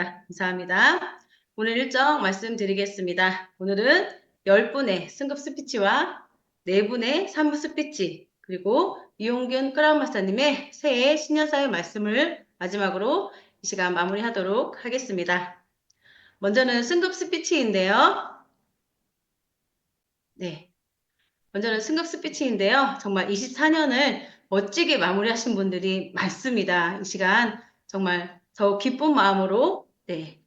감사합니다. 오늘 일정 말씀드리겠습니다. 오늘은 10분의 승급 스피치와 4분의 3부 스피치, 그리고 이용균 크라운마스터님의 새해 신년사의 말씀을 마지막으로 이 시간 마무리하도록 하겠습니다. 먼저는 승급 스피치인데요. 네. 먼저는 승급 스피치인데요. 정말 24년을 멋지게 마무리하신 분들이 많습니다. 이 시간 정말 더 기쁜 마음으로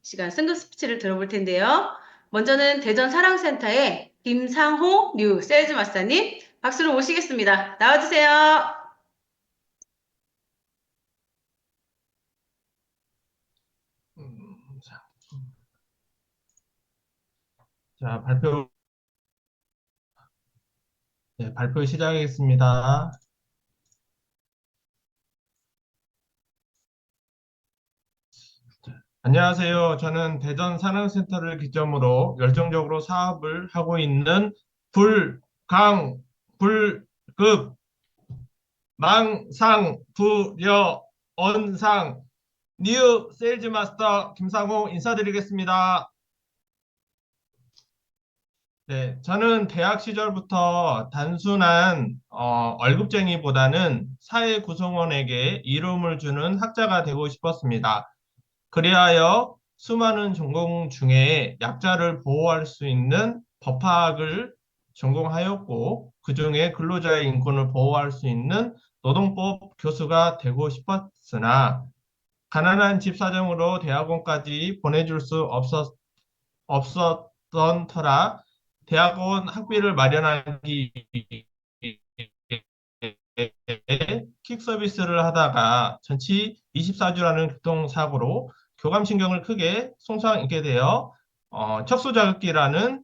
시간 승급 스피치를 들어볼 텐데요. 먼저는 대전 사랑센터의 김상호 뉴 세일즈 마스터님 박수로 모시겠습니다. 나와주세요. 자, 발표 시작하겠습니다. 안녕하세요. 저는 대전 산업센터를 기점으로 열정적으로 사업을 하고 있는 불급, 망상, 부려, 언상, 뉴 세일즈 마스터 김상호 인사드리겠습니다. 네, 저는 대학 시절부터 단순한 월급쟁이보다는 사회 구성원에게 이로움을 주는 학자가 되고 싶었습니다. 그리하여 수많은 전공 중에 약자를 보호할 수 있는 법학을 전공하였고, 그중에 근로자의 인권을 보호할 수 있는 노동법 교수가 되고 싶었으나, 가난한 집 사정으로 대학원까지 보내줄 수 없었던 터라 대학원 학비를 마련하기 위해 킥 서비스를 하다가 전치 24주라는 교통사고로 교감신경을 크게 손상 입게 되어 척수자극기라는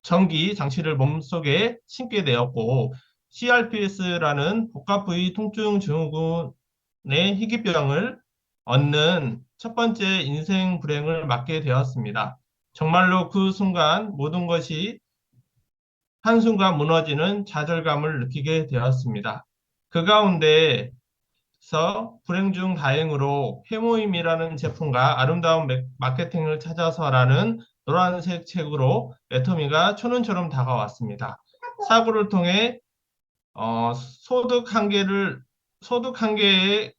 전기 장치를 몸속에 심게 되었고 CRPS라는 복합 부위 통증 증후군의 희귀병을 얻는 첫 번째 인생 불행을 맞게 되었습니다. 정말로 그 순간 모든 것이 한순간 무너지는 좌절감을 느끼게 되었습니다. 그 가운데서 불행 중 다행으로 해모임이라는 제품과 아름다운 마케팅을 찾아서라는 노란색 책으로 애터미가 천운처럼 다가왔습니다. 사고를 통해 소득 한계의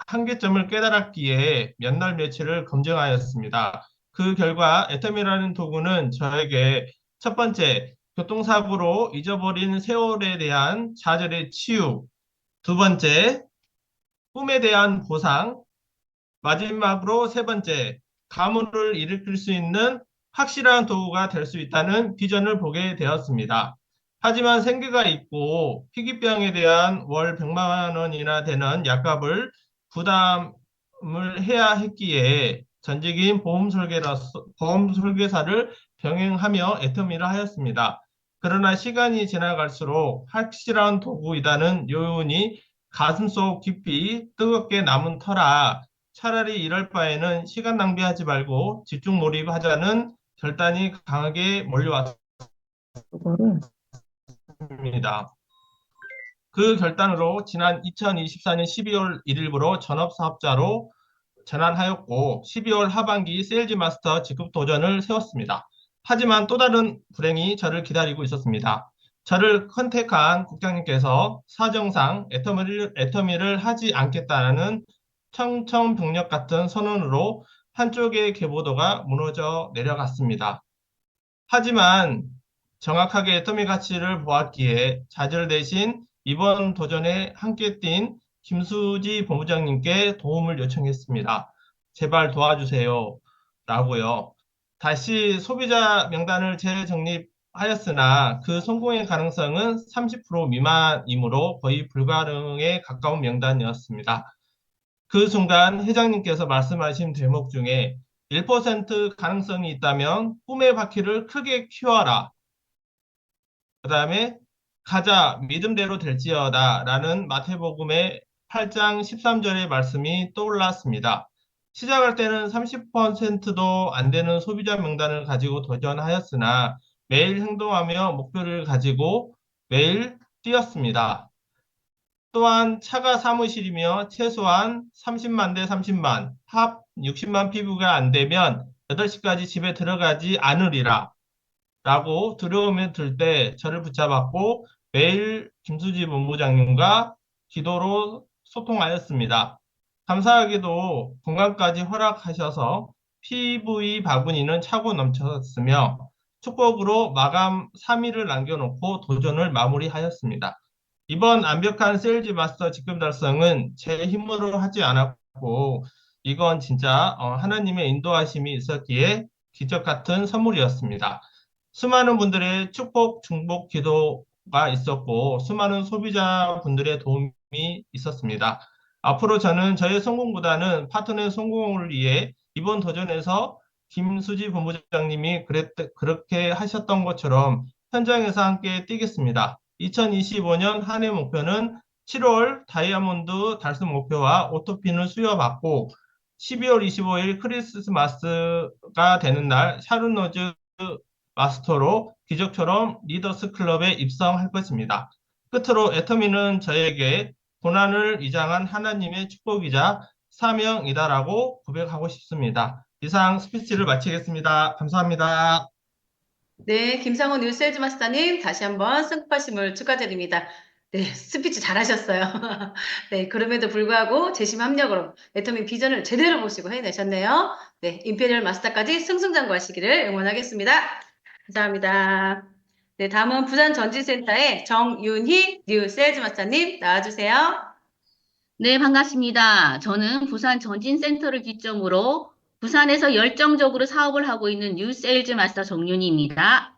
한계점을 깨달았기에 몇 날 며칠을 검증하였습니다. 그 결과 애터미라는 도구는 저에게 첫 번째, 교통사고로 잊어버린 세월에 대한 좌절의 치유, 두 번째, 꿈에 대한 보상, 마지막으로 세 번째, 가물을 일으킬 수 있는 확실한 도구가 될 수 있다는 비전을 보게 되었습니다. 하지만 생계가 있고 희귀병에 대한 월 100만 원이나 되는 약값을 부담을 해야 했기에 전직인 보험 설계사를 병행하며 애터미를 하였습니다. 그러나 시간이 지나갈수록 확실한 도구이다는 요운이 가슴속 깊이 뜨겁게 남은 터라 차라리 이럴 바에는 시간 낭비하지 말고 집중 몰입하자는 결단이 강하게 몰려왔습니다. 그 결단으로 지난 2024년 12월 1일부로 전업사업자로 전환하였고 12월 하반기 세일즈 마스터 직급 도전을 세웠습니다. 하지만 또 다른 불행이 저를 기다리고 있었습니다. 저를 컨택한 국장님께서 사정상 애터미를 하지 않겠다는 청천벽력 같은 선언으로 한쪽의 계보도가 무너져 내려갔습니다. 하지만 정확하게 애터미 가치를 보았기에 좌절 대신 이번 도전에 함께 뛴 김수지 본부장님께 도움을 요청했습니다. 제발 도와주세요. 라고요. 다시 소비자 명단을 재정립하였으나 그 성공의 가능성은 30% 미만이므로 거의 불가능에 가까운 명단이었습니다. 그 순간 회장님께서 말씀하신 대목 중에 1% 가능성이 있다면 꿈의 바퀴를 크게 키워라. 그 다음에 가자 믿음대로 될지어다 라는 마태복음의 8장 13절의 말씀이 떠올랐습니다. 시작할 때는 30%도 안 되는 소비자 명단을 가지고 도전하였으나 매일 행동하며 목표를 가지고 매일 뛰었습니다. 또한 차가 사무실이며 최소한 30만 대 30만, 합 60만 피부가 안 되면 8시까지 집에 들어가지 않으리라. 라고 두려움에 들 때 저를 붙잡았고 매일 김수지 본부장님과 기도로 소통하였습니다. 감사하게도 건강까지 허락하셔서 PV 바구니는 차고 넘쳤으며 축복으로 마감 3일을 남겨놓고 도전을 마무리하였습니다. 이번 완벽한 세일즈 마스터 직급 달성은 제 힘으로 하지 않았고 이건 진짜 하나님의 인도하심이 있었기에 기적 같은 선물이었습니다. 수많은 분들의 축복, 중복 기도가 있었고 수많은 소비자분들의 도움이 있었습니다. 앞으로 저는 저의 성공보다는 파트너의 성공을 위해 이번 도전에서 김수지 본부장님이 그렇게 하셨던 것처럼 현장에서 함께 뛰겠습니다. 2025년 한 해 목표는 7월 다이아몬드 달성 목표와 오토핀을 수여받고 12월 25일 크리스마스가 되는 날 샤론로즈 마스터로 기적처럼 리더스 클럽에 입성할 것입니다. 끝으로 애터미는 저에게 고난을 이장한 하나님의 축복이자 사명이다라고 고백하고 싶습니다. 이상 스피치를 마치겠습니다. 감사합니다. 네, 김상훈 뉴스세일즈 마스터님 다시 한번 승파심을 축하드립니다. 네, 스피치 잘하셨어요. 네, 그럼에도 불구하고 재심 합력으로 애터미 비전을 제대로 보시고 해내셨네요. 네, 임페리얼 마스터까지 승승장구하시기를 응원하겠습니다. 감사합니다. 네, 다음은 부산 전진센터의 정윤희 뉴스세일즈 마스터님 나와주세요. 네, 반갑습니다. 저는 부산 전진센터를 기점으로 부산에서 열정적으로 사업을 하고 있는 뉴세일즈 마스터 정윤희입니다.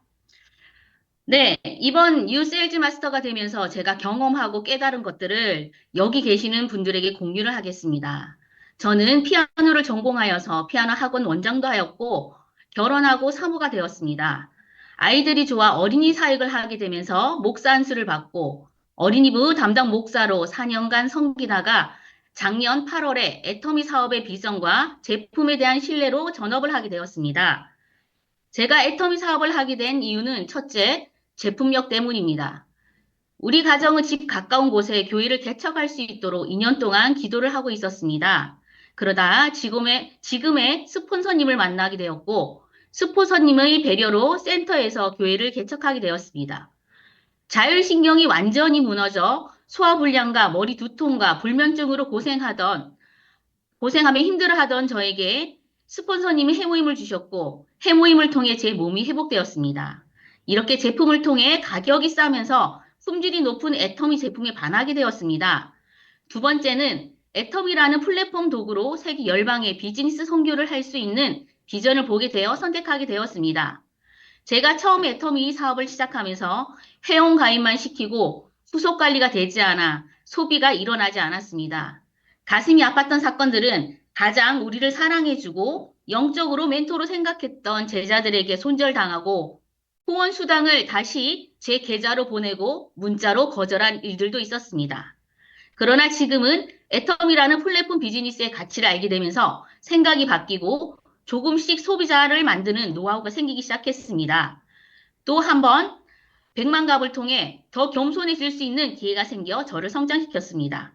네, 이번 뉴세일즈 마스터가 되면서 제가 경험하고 깨달은 것들을 여기 계시는 분들에게 공유를 하겠습니다. 저는 피아노를 전공하여서 피아노 학원 원장도 하였고 결혼하고 사모가 되었습니다. 아이들이 좋아 어린이 사역을 하게 되면서 목사 안수를 받고 어린이부 담당 목사로 4년간 섬기다가 작년 8월에 애터미 사업의 비전과 제품에 대한 신뢰로 전업을 하게 되었습니다. 제가 애터미 사업을 하게 된 이유는 첫째, 제품력 때문입니다. 우리 가정은 집 가까운 곳에 교회를 개척할 수 있도록 2년 동안 기도를 하고 있었습니다. 그러다 지금의 스폰서님을 만나게 되었고, 스폰서님의 배려로 센터에서 교회를 개척하게 되었습니다. 자율신경이 완전히 무너져 소화불량과 머리 두통과 불면증으로 고생하며 힘들어하던 저에게 스폰서님이 해모임을 주셨고 해모임을 통해 제 몸이 회복되었습니다. 이렇게 제품을 통해 가격이 싸면서 품질이 높은 애터미 제품에 반하게 되었습니다. 두 번째는 애터미라는 플랫폼 도구로 세계 열방의 비즈니스 선교를 할 수 있는 비전을 보게 되어 선택하게 되었습니다. 제가 처음 애터미 사업을 시작하면서 회원 가입만 시키고 후속 관리가 되지 않아 소비가 일어나지 않았습니다. 가슴이 아팠던 사건들은 가장 우리를 사랑해주고 영적으로 멘토로 생각했던 제자들에게 손절당하고 후원 수당을 다시 제 계좌로 보내고 문자로 거절한 일들도 있었습니다. 그러나 지금은 애텀이라는 플랫폼 비즈니스의 가치를 알게 되면서 생각이 바뀌고 조금씩 소비자를 만드는 노하우가 생기기 시작했습니다. 또 한 번 100만 갑을 통해 더 겸손해질 수 있는 기회가 생겨 저를 성장시켰습니다.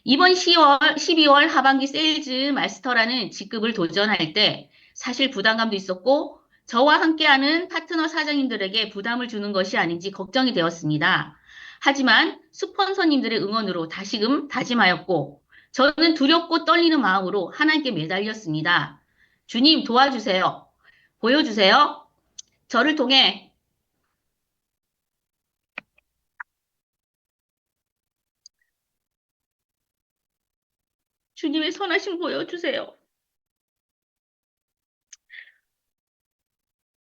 이번 12월 하반기 세일즈 마스터라는 직급을 도전할 때 사실 부담감도 있었고 저와 함께하는 파트너 사장님들에게 부담을 주는 것이 아닌지 걱정이 되었습니다. 하지만 스폰서님들의 응원으로 다시금 다짐하였고 저는 두렵고 떨리는 마음으로 하나님께 매달렸습니다. 주님 도와주세요. 보여주세요. 저를 통해 주님의 선하심 보여주세요.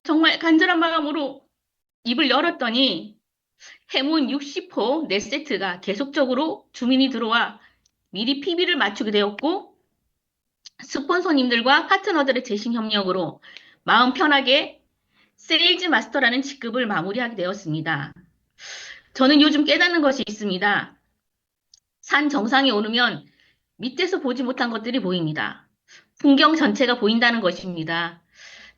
정말 간절한 마음으로 입을 열었더니 해문 60호 4세트가 계속적으로 주민이 들어와 미리 PB를 맞추게 되었고 스폰서님들과 파트너들의 재심 협력으로 마음 편하게 세일즈 마스터라는 직급을 마무리하게 되었습니다. 저는 요즘 깨닫는 것이 있습니다. 산 정상에 오르면 밑에서 보지 못한 것들이 보입니다. 풍경 전체가 보인다는 것입니다.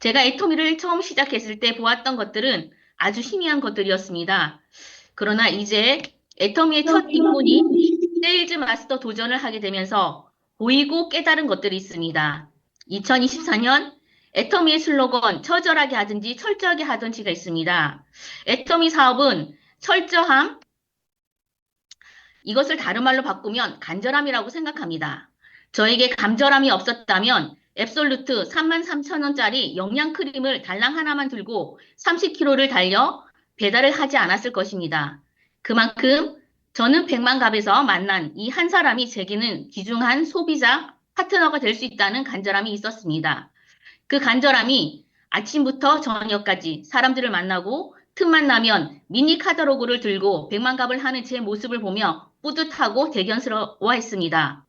제가 애터미를 처음 시작했을 때 보았던 것들은 아주 희미한 것들이었습니다. 그러나 이제 애터미의 첫 입문이 세일즈 마스터 도전을 하게 되면서 보이고 깨달은 것들이 있습니다. 2024년 애터미의 슬로건 처절하게 하든지 철저하게 하든지가 있습니다. 애터미 사업은 철저함, 이것을 다른 말로 바꾸면 간절함이라고 생각합니다. 저에게 간절함이 없었다면 앱솔루트 33,000원짜리 영양 크림을 달랑 하나만 들고 30km를 달려 배달을 하지 않았을 것입니다. 그만큼 저는 백만갑에서 만난 이 한 사람이 제게는 귀중한 소비자 파트너가 될 수 있다는 간절함이 있었습니다. 그 간절함이 아침부터 저녁까지 사람들을 만나고 틈만 나면 미니 카탈로그를 들고 백만갑을 하는 제 모습을 보며 뿌듯하고 대견스러워했습니다.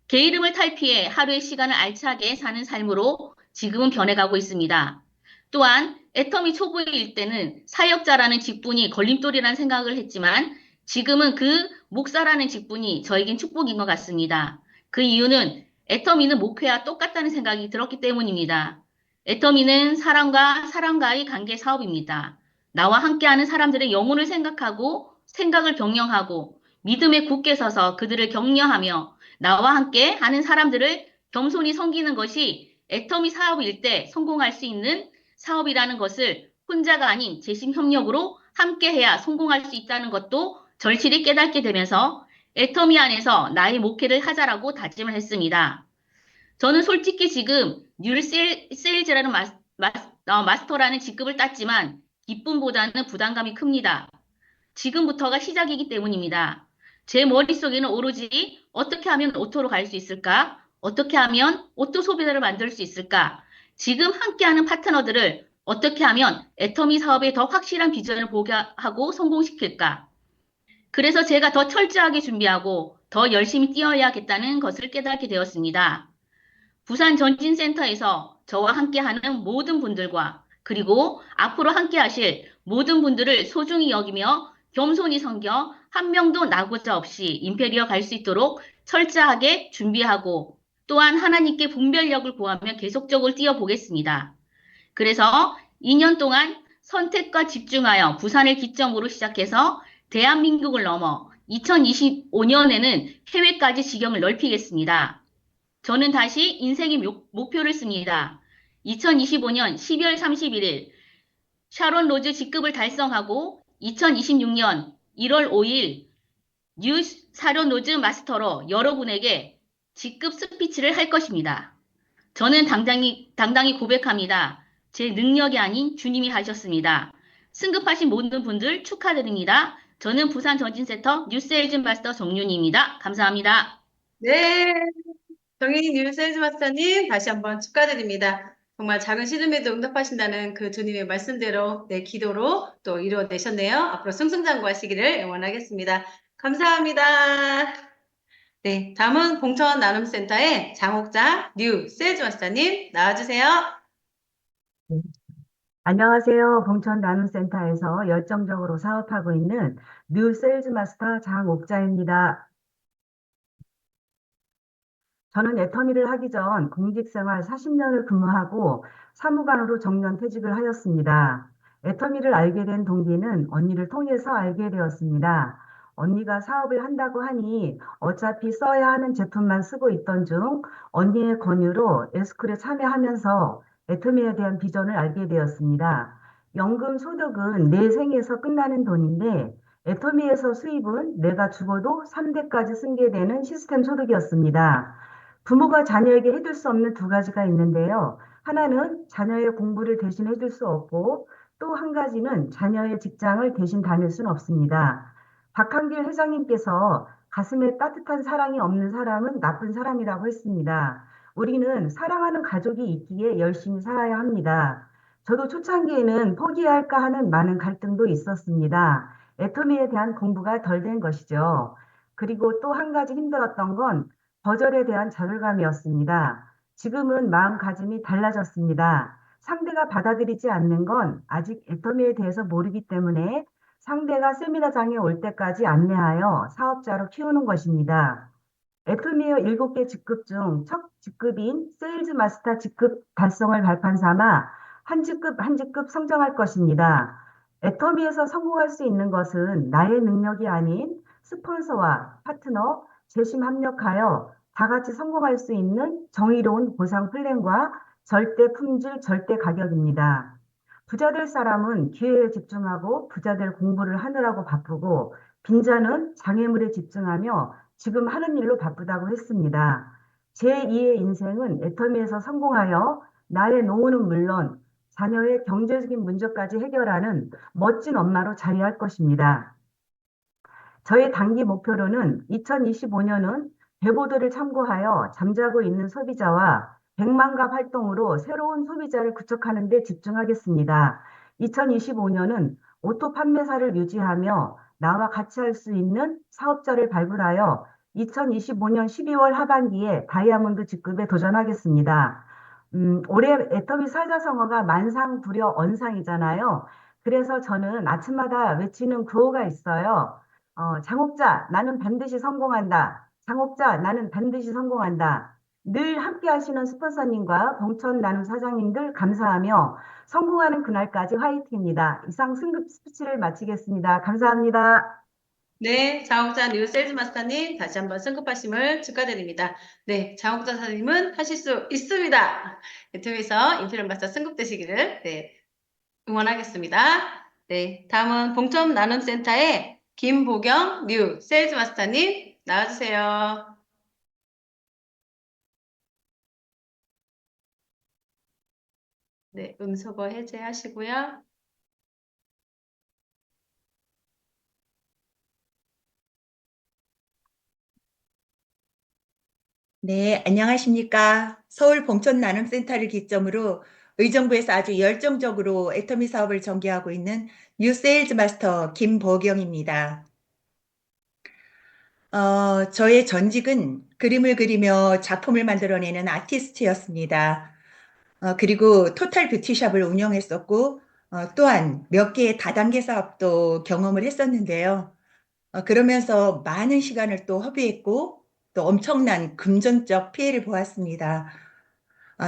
게으름을 탈피해 하루의 시간을 알차게 사는 삶으로 지금은 변해가고 있습니다. 또한 애터미 초보일 때는 사역자라는 직분이 걸림돌이라는 생각을 했지만 지금은 그 목사라는 직분이 저에겐 축복인 것 같습니다. 그 이유는 애터미는 목회와 똑같다는 생각이 들었기 때문입니다. 애터미는 사람과의 관계 사업입니다. 나와 함께하는 사람들의 영혼을 생각하고 생각을 병령하고 믿음에 굳게 서서 그들을 격려하며 나와 함께 하는 사람들을 겸손히 섬기는 것이 애터미 사업일 때 성공할 수 있는 사업이라는 것을 혼자가 아닌 재심 협력으로 함께해야 성공할 수 있다는 것도 절실히 깨닫게 되면서 애터미 안에서 나의 목회를 하자라고 다짐을 했습니다. 저는 솔직히 지금 뉴 세일즈라는 마스터라는 직급을 땄지만 기쁨보다는 부담감이 큽니다. 지금부터가 시작이기 때문입니다. 제 머릿속에는 오로지 어떻게 하면 오토로 갈 수 있을까? 어떻게 하면 오토 소비자를 만들 수 있을까? 지금 함께하는 파트너들을 어떻게 하면 애터미 사업에 더 확실한 비전을 보게 하고 성공시킬까? 그래서 제가 더 철저하게 준비하고 더 열심히 뛰어야겠다는 것을 깨닫게 되었습니다. 부산 전진센터에서 저와 함께하는 모든 분들과 그리고 앞으로 함께하실 모든 분들을 소중히 여기며 겸손히 섬겨 한 명도 나고자 없이 임페리어 갈 수 있도록 철저하게 준비하고 또한 하나님께 분별력을 구하며 계속적으로 뛰어보겠습니다. 그래서 2년 동안 선택과 집중하여 부산을 기점으로 시작해서 대한민국을 넘어 2025년에는 해외까지 지경을 넓히겠습니다. 저는 다시 인생의 목표를 씁니다. 2025년 12월 31일 샤론 로즈 직급을 달성하고 2026년 1월 5일 뉴 샤론 로즈 마스터로 여러분에게 직급 스피치를 할 것입니다. 저는 당당히 고백합니다. 제 능력이 아닌 주님이 하셨습니다. 승급하신 모든 분들 축하드립니다. 저는 부산 전진센터 뉴세일즈 마스터 정윤희입니다. 감사합니다. 네, 정인 뉴세일즈 마스터님 다시 한번 축하드립니다. 정말 작은 시름에도 응답하신다는 그 주님의 말씀대로 네, 기도로 또 이루어내셨네요. 앞으로 승승장구하시기를 응원하겠습니다. 감사합니다. 네, 다음은 봉천 나눔센터의 장옥자 뉴세일즈 마스터님 나와주세요. 안녕하세요. 봉천 나눔센터에서 열정적으로 사업하고 있는 뉴 세일즈 마스터 장옥자입니다. 저는 애터미를 하기 전 공직생활 40년을 근무하고 사무관으로 정년 퇴직을 하였습니다. 애터미를 알게 된 동기는 언니를 통해서 알게 되었습니다. 언니가 사업을 한다고 하니 어차피 써야 하는 제품만 쓰고 있던 중 언니의 권유로 에스쿨에 참여하면서 애터미에 대한 비전을 알게 되었습니다. 연금 소득은 내 생에서 끝나는 돈인데 애터미에서 수입은 내가 죽어도 3대까지 승계 되는 시스템 소득이었습니다. 부모가 자녀에게 해줄 수 없는 두 가지가 있는데요. 하나는 자녀의 공부를 대신 해줄 수 없고 또 한 가지는 자녀의 직장을 대신 다닐 수는 없습니다. 박한길 회장님께서 가슴에 따뜻한 사랑이 없는 사람은 나쁜 사람이라고 했습니다. 우리는 사랑하는 가족이 있기에 열심히 살아야 합니다. 저도 초창기에는 포기해야 할까 하는 많은 갈등도 있었습니다. 애터미에 대한 공부가 덜 된 것이죠. 그리고 또 한 가지 힘들었던 건 거절에 대한 좌절감이었습니다. 지금은 마음가짐이 달라졌습니다. 상대가 받아들이지 않는 건 아직 애터미에 대해서 모르기 때문에 상대가 세미나장에 올 때까지 안내하여 사업자로 키우는 것입니다. 애터미의 7개 직급 중 첫 직급인 세일즈 마스터 직급 달성을 발판 삼아 한 직급 한 직급 성장할 것입니다. 애터미에서 성공할 수 있는 것은 나의 능력이 아닌 스폰서와 파트너, 재심 합력하여 다 같이 성공할 수 있는 정의로운 보상 플랜과 절대 품질, 절대 가격입니다. 부자 될 사람은 기회에 집중하고 부자 될 공부를 하느라고 바쁘고 빈자는 장애물에 집중하며 지금 하는 일로 바쁘다고 했습니다. 제2의 인생은 애터미에서 성공하여 나의 노후는 물론 자녀의 경제적인 문제까지 해결하는 멋진 엄마로 자리할 것입니다. 저의 단기 목표로는 2025년은 배보드를 참고하여 잠자고 있는 소비자와 백만갑 활동으로 새로운 소비자를 구축하는 데 집중하겠습니다. 2025년은 오토 판매사를 유지하며 나와 같이 할 수 있는 사업자를 발굴하여 2025년 12월 하반기에 다이아몬드 직급에 도전하겠습니다. 올해 애터미 사자성어가 만상부려 언상이잖아요. 그래서 저는 아침마다 외치는 구호가 있어요. 장옥자, 나는 반드시 성공한다. 장옥자, 나는 반드시 성공한다. 늘 함께 하시는 스폰서님과 봉천 나눔 사장님들 감사하며 성공하는 그날까지 화이팅입니다. 이상 승급 스피치를 마치겠습니다. 감사합니다. 네, 장옥자 뉴 세일즈 마스터님 다시 한번 승급하심을 축하드립니다. 네, 장옥자 사장님은 하실 수 있습니다. 유튜브에서 인필름 마스터 승급되시기를 응원하겠습니다. 네, 다음은 봉천 나눔센터의 김보경 뉴 세일즈 마스터님 나와주세요. 네, 음소거 해제하시고요. 네, 안녕하십니까. 서울 봉천 나눔센터를 기점으로 의정부에서 아주 열정적으로 애터미 사업을 전개하고 있는 뉴 세일즈 마스터 김보경입니다. 저의 전직은 그림을 그리며 작품을 만들어내는 아티스트였습니다. 그리고 토탈 뷰티샵을 운영했었고, 또한 몇 개의 다단계 사업도 경험을 했었는데요. 그러면서 많은 시간을 또 허비했고, 또 엄청난 금전적 피해를 보았습니다.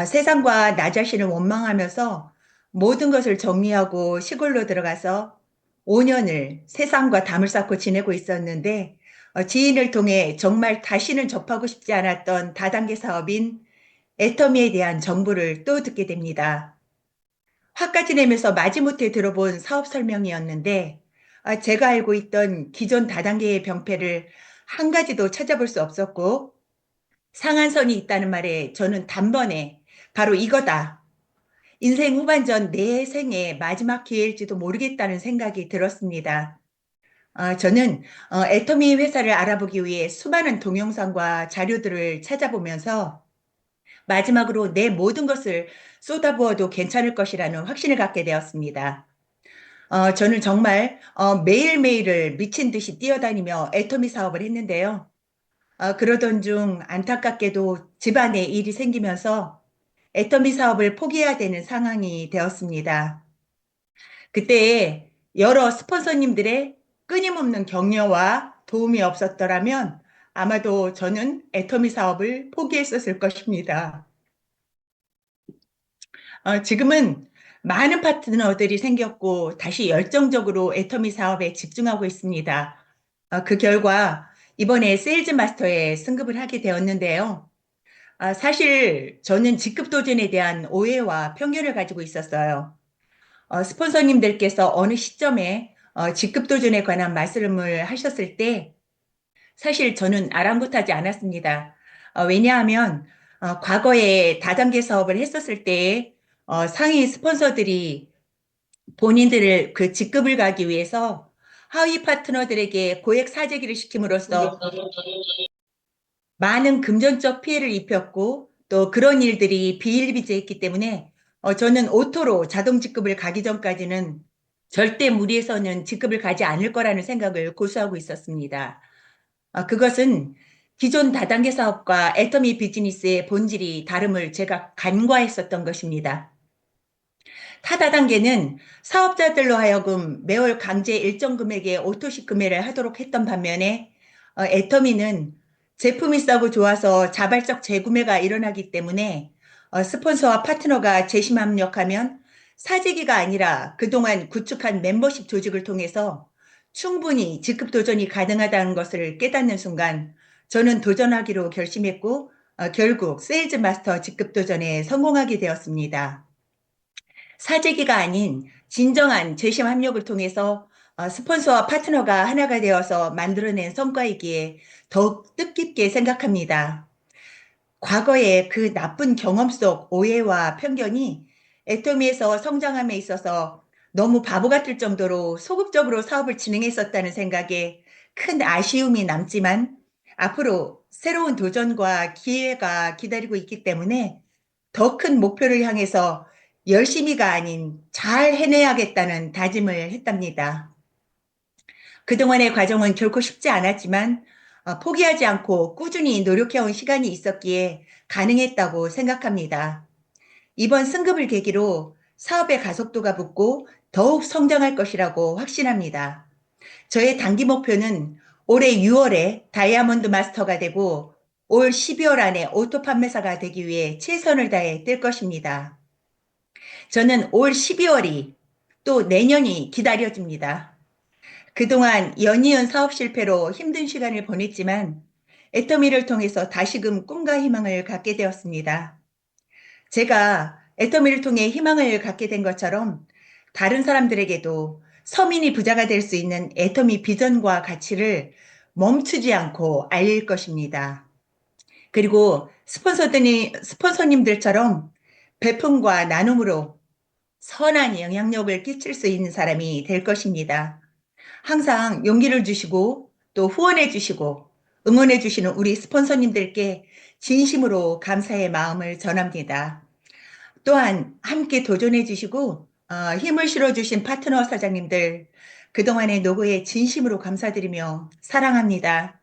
세상과 나 자신을 원망하면서 모든 것을 정리하고 시골로 들어가서 5년을 세상과 담을 쌓고 지내고 있었는데, 지인을 통해 정말 다시는 접하고 싶지 않았던 다단계 사업인 애터미에 대한 정보를 또 듣게 됩니다. 화까지 내면서 마지못해 들어본 사업 설명이었는데, 제가 알고 있던 기존 다단계의 병폐를 한 가지도 찾아볼 수 없었고, 상한선이 있다는 말에 저는 단번에 바로 이거다. 인생 후반전 내 생의 마지막 기회일지도 모르겠다는 생각이 들었습니다. 저는 애터미 회사를 알아보기 위해 수많은 동영상과 자료들을 찾아보면서 마지막으로 내 모든 것을 쏟아부어도 괜찮을 것이라는 확신을 갖게 되었습니다. 저는 정말 매일매일을 미친 듯이 뛰어다니며 애터미 사업을 했는데요. 그러던 중 안타깝게도 집안에 일이 생기면서 애터미 사업을 포기해야 되는 상황이 되었습니다. 그때 여러 스폰서님들의 끊임없는 격려와 도움이 없었더라면 아마도 저는 애터미 사업을 포기했었을 것입니다. 지금은 많은 파트너들이 생겼고 다시 열정적으로 애터미 사업에 집중하고 있습니다. 그 결과 이번에 세일즈 마스터에 승급을 하게 되었는데요. 사실 저는 직급 도전에 대한 오해와 편견을 가지고 있었어요. 스폰서님들께서 어느 시점에 직급 도전에 관한 말씀을 하셨을 때 사실 저는 아랑곳하지 않았습니다. 왜냐하면 과거에 다단계 사업을 했었을 때 상위 스폰서들이 본인들을 그 직급을 가기 위해서 하위 파트너들에게 고액 사재기를 시킴으로써 많은 금전적 피해를 입혔고 또 그런 일들이 비일비재했기 때문에 저는 오토로 자동 직급을 가기 전까지는 절대 무리해서는 직급을 가지 않을 거라는 생각을 고수하고 있었습니다. 그것은 기존 다단계 사업과 애터미 비즈니스의 본질이 다름을 제가 간과했었던 것입니다. 타다단계는 사업자들로 하여금 매월 강제 일정 금액의 오토식 구매를 하도록 했던 반면에 애터미는 제품이 싸고 좋아서 자발적 재구매가 일어나기 때문에 스폰서와 파트너가 재심 합력하면 사재기가 아니라 그동안 구축한 멤버십 조직을 통해서 충분히 직급 도전이 가능하다는 것을 깨닫는 순간 저는 도전하기로 결심했고 결국 세일즈 마스터 직급 도전에 성공하게 되었습니다. 사재기가 아닌 진정한 재심 합력을 통해서 스폰서와 파트너가 하나가 되어서 만들어낸 성과이기에 더욱 뜻깊게 생각합니다. 과거의 그 나쁜 경험 속 오해와 편견이 애터미에서 성장함에 있어서 너무 바보 같을 정도로 소극적으로 사업을 진행했었다는 생각에 큰 아쉬움이 남지만 앞으로 새로운 도전과 기회가 기다리고 있기 때문에 더 큰 목표를 향해서 열심히가 아닌 잘 해내야겠다는 다짐을 했답니다. 그동안의 과정은 결코 쉽지 않았지만 포기하지 않고 꾸준히 노력해온 시간이 있었기에 가능했다고 생각합니다. 이번 승급을 계기로 사업의 가속도가 붙고 더욱 성장할 것이라고 확신합니다. 저의 단기 목표는 올해 6월에 다이아몬드 마스터가 되고 올 12월 안에 오토 판매사가 되기 위해 최선을 다해 뛸 것입니다. 저는 올 12월이 또 내년이 기다려집니다. 그동안 연이은 사업 실패로 힘든 시간을 보냈지만 애터미를 통해서 다시금 꿈과 희망을 갖게 되었습니다. 제가 애터미를 통해 희망을 갖게 된 것처럼 다른 사람들에게도 서민이 부자가 될 수 있는 애터미 비전과 가치를 멈추지 않고 알릴 것입니다. 그리고 스폰서님들처럼 베품과 나눔으로 선한 영향력을 끼칠 수 있는 사람이 될 것입니다. 항상 용기를 주시고 또 후원해 주시고 응원해 주시는 우리 스폰서님들께 진심으로 감사의 마음을 전합니다. 또한 함께 도전해 주시고 힘을 실어 주신 파트너 사장님들 그동안의 노고에 진심으로 감사드리며 사랑합니다.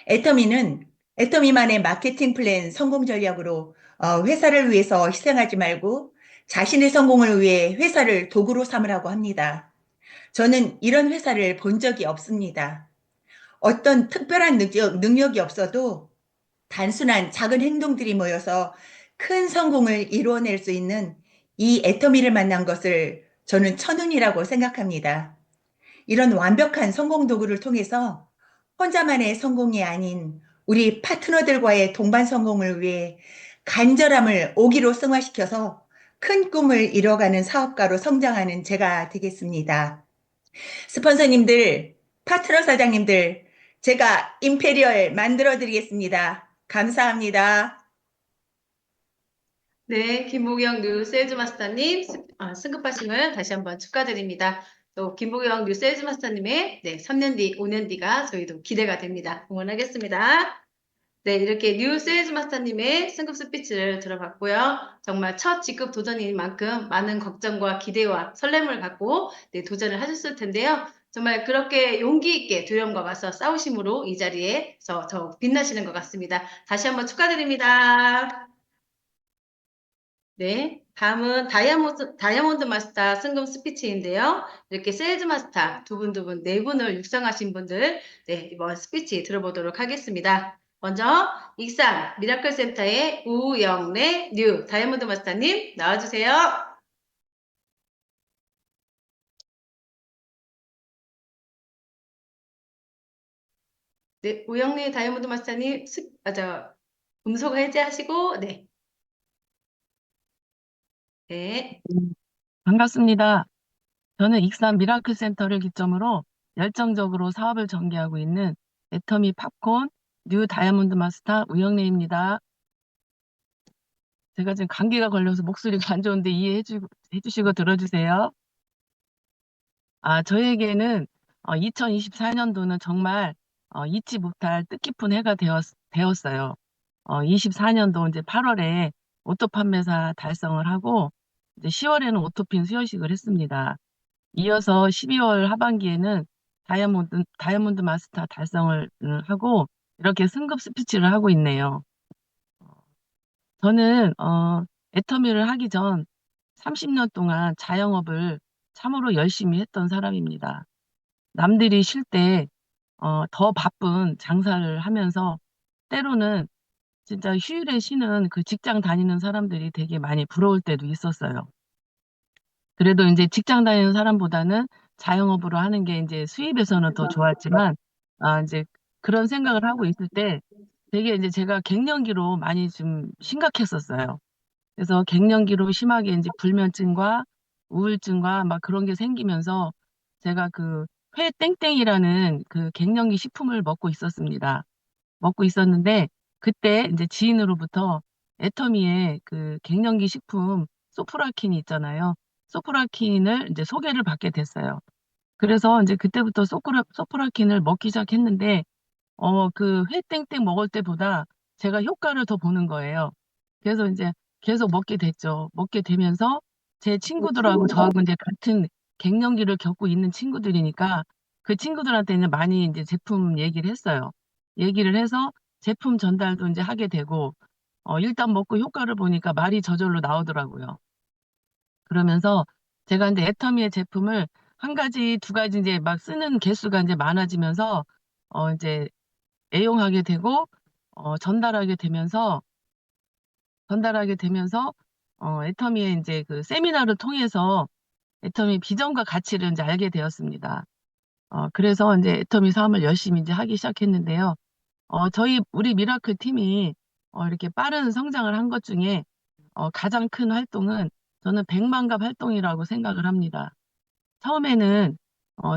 애터미는 애터미만의 마케팅 플랜 성공 전략으로 회사를 위해서 희생하지 말고 자신의 성공을 위해 회사를 도구로 삼으라고 합니다. 저는 이런 회사를 본 적이 없습니다. 어떤 특별한 능력이 없어도 단순한 작은 행동들이 모여서 큰 성공을 이루어낼 수 있는 이 애터미를 만난 것을 저는 천운이라고 생각합니다. 이런 완벽한 성공 도구를 통해서 혼자만의 성공이 아닌 우리 파트너들과의 동반 성공을 위해 간절함을 오기로 승화시켜서 큰 꿈을 이뤄가는 사업가로 성장하는 제가 되겠습니다. 스폰서님들, 파트너 사장님들, 제가 임페리얼 만들어 드리겠습니다. 감사합니다. 네, 김보경 뉴 세일즈 마스터님 승급하심을 다시 한번 축하드립니다. 또 김보경 뉴 세일즈 마스터님의 3년 뒤, 5년 뒤가 저희도 기대가 됩니다. 응원하겠습니다. 네, 이렇게 뉴 세일즈 마스터님의 승급 스피치를 들어봤고요. 정말 첫 직급 도전인 만큼 많은 걱정과 기대와 설렘을 갖고 도전을 하셨을 텐데요. 정말 그렇게 용기 있게 두려움과 맞서 싸우심으로 이 자리에서 더욱 빛나시는 것 같습니다. 다시 한번 축하드립니다. 네, 다음은 다이아몬드 마스터 승급 스피치인데요. 이렇게 세일즈 마스터 두 분, 네 분을 육성하신 분들, 이번 스피치 들어보도록 하겠습니다. 먼저, 익산 미라클 센터의 우영래 뉴 다이아몬드 마스터님 나와주세요. 네, 우영래 다이아몬드 마스터님, 음성 해제하시고, 네. 반갑습니다. 저는 익산 미라클 센터를 기점으로 열정적으로 사업을 전개하고 있는 애터미 팝콘 뉴 다이아몬드 마스터 우영래입니다. 제가 지금 감기가 걸려서 목소리가 안 좋은데 해주시고 들어주세요. 저에게는 2024년도는 정말 잊지 못할 뜻깊은 해가 되었어요. 24년도 이제 8월에 오토 판매사 달성을 하고 이제 10월에는 오토핀 수여식을 했습니다. 이어서 12월 하반기에는 다이아몬드 마스터 달성을 하고 이렇게 승급 스피치를 하고 있네요. 저는 애터미를 하기 전 30년 동안 자영업을 참으로 열심히 했던 사람입니다. 남들이 쉴 때 더 바쁜 장사를 하면서 때로는 진짜 휴일에 쉬는 그 직장 다니는 사람들이 되게 많이 부러울 때도 있었어요. 그래도 이제 직장 다니는 사람보다는 자영업으로 하는 게 이제 수입에서는 더 좋았지만, 이제 그런 생각을 하고 있을 때 되게 이제 제가 갱년기로 많이 좀 심각했었어요. 그래서 갱년기로 심하게 이제 불면증과 우울증과 막 그런 게 생기면서 제가 그 회땡땡이라는 그 갱년기 식품을 먹고 있었습니다. 먹고 있었는데 그때 이제 지인으로부터 애터미의 그 갱년기 식품 소프라킨이 있잖아요. 소프라킨을 이제 소개를 받게 됐어요. 그래서 이제 그때부터 소프라킨을 먹기 시작했는데 그 회땡땡 먹을 때보다 제가 효과를 더 보는 거예요. 그래서 이제 계속 먹게 됐죠. 먹게 되면서 제 친구들하고 저하고 이제 같은 갱년기를 겪고 있는 친구들이니까 그 친구들한테는 많이 이제 제품 얘기를 했어요. 얘기를 해서 제품 전달도 이제 하게 되고, 일단 먹고 효과를 보니까 말이 저절로 나오더라고요. 그러면서 제가 이제 애터미의 제품을 한 가지, 두 가지 이제 막 쓰는 개수가 이제 많아지면서, 이제 애용하게 되고, 전달하게 되면서, 애터미의 이제 그 세미나를 통해서 애터미 비전과 가치를 이제 알게 되었습니다. 그래서 이제 애터미 사업을 열심히 이제 하기 시작했는데요. 우리 미라클 팀이 이렇게 빠른 성장을 한 것 중에 가장 큰 활동은 저는 백만갑 활동이라고 생각을 합니다. 처음에는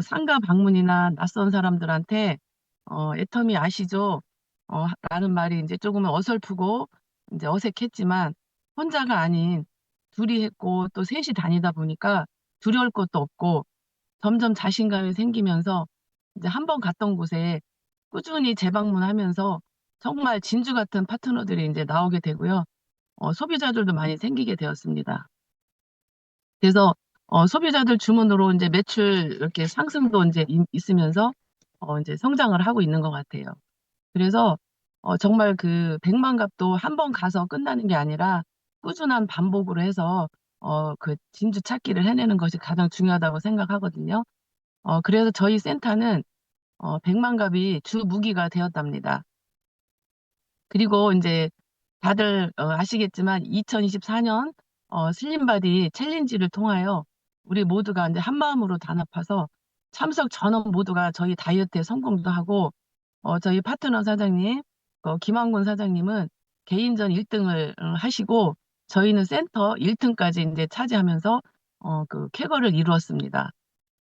상가 방문이나 낯선 사람들한테 애터미 아시죠? 라는 말이 이제 조금은 어설프고 이제 어색했지만 혼자가 아닌 둘이 했고 또 셋이 다니다 보니까 두려울 것도 없고 점점 자신감이 생기면서 이제 한 번 갔던 곳에 꾸준히 재방문하면서 정말 진주 같은 파트너들이 이제 나오게 되고요. 소비자들도 많이 생기게 되었습니다. 그래서 소비자들 주문으로 이제 매출 이렇게 상승도 이제 있으면서 이제 성장을 하고 있는 것 같아요. 그래서 정말 그 100만 값도 한 번 가서 끝나는 게 아니라 꾸준한 반복으로 해서 그 진주 찾기를 해내는 것이 가장 중요하다고 생각하거든요. 그래서 저희 센터는 100만 값이 주 무기가 되었답니다. 그리고 이제 다들 아시겠지만 2024년 슬림바디 챌린지를 통하여 우리 모두가 이제 한 마음으로 단합해서 참석 전원 모두가 저희 다이어트에 성공도 하고 저희 파트너 사장님, 김한곤 사장님은 개인전 1등을 하시고 저희는 센터 1등까지 이제 차지하면서 그 쾌거를 이루었습니다.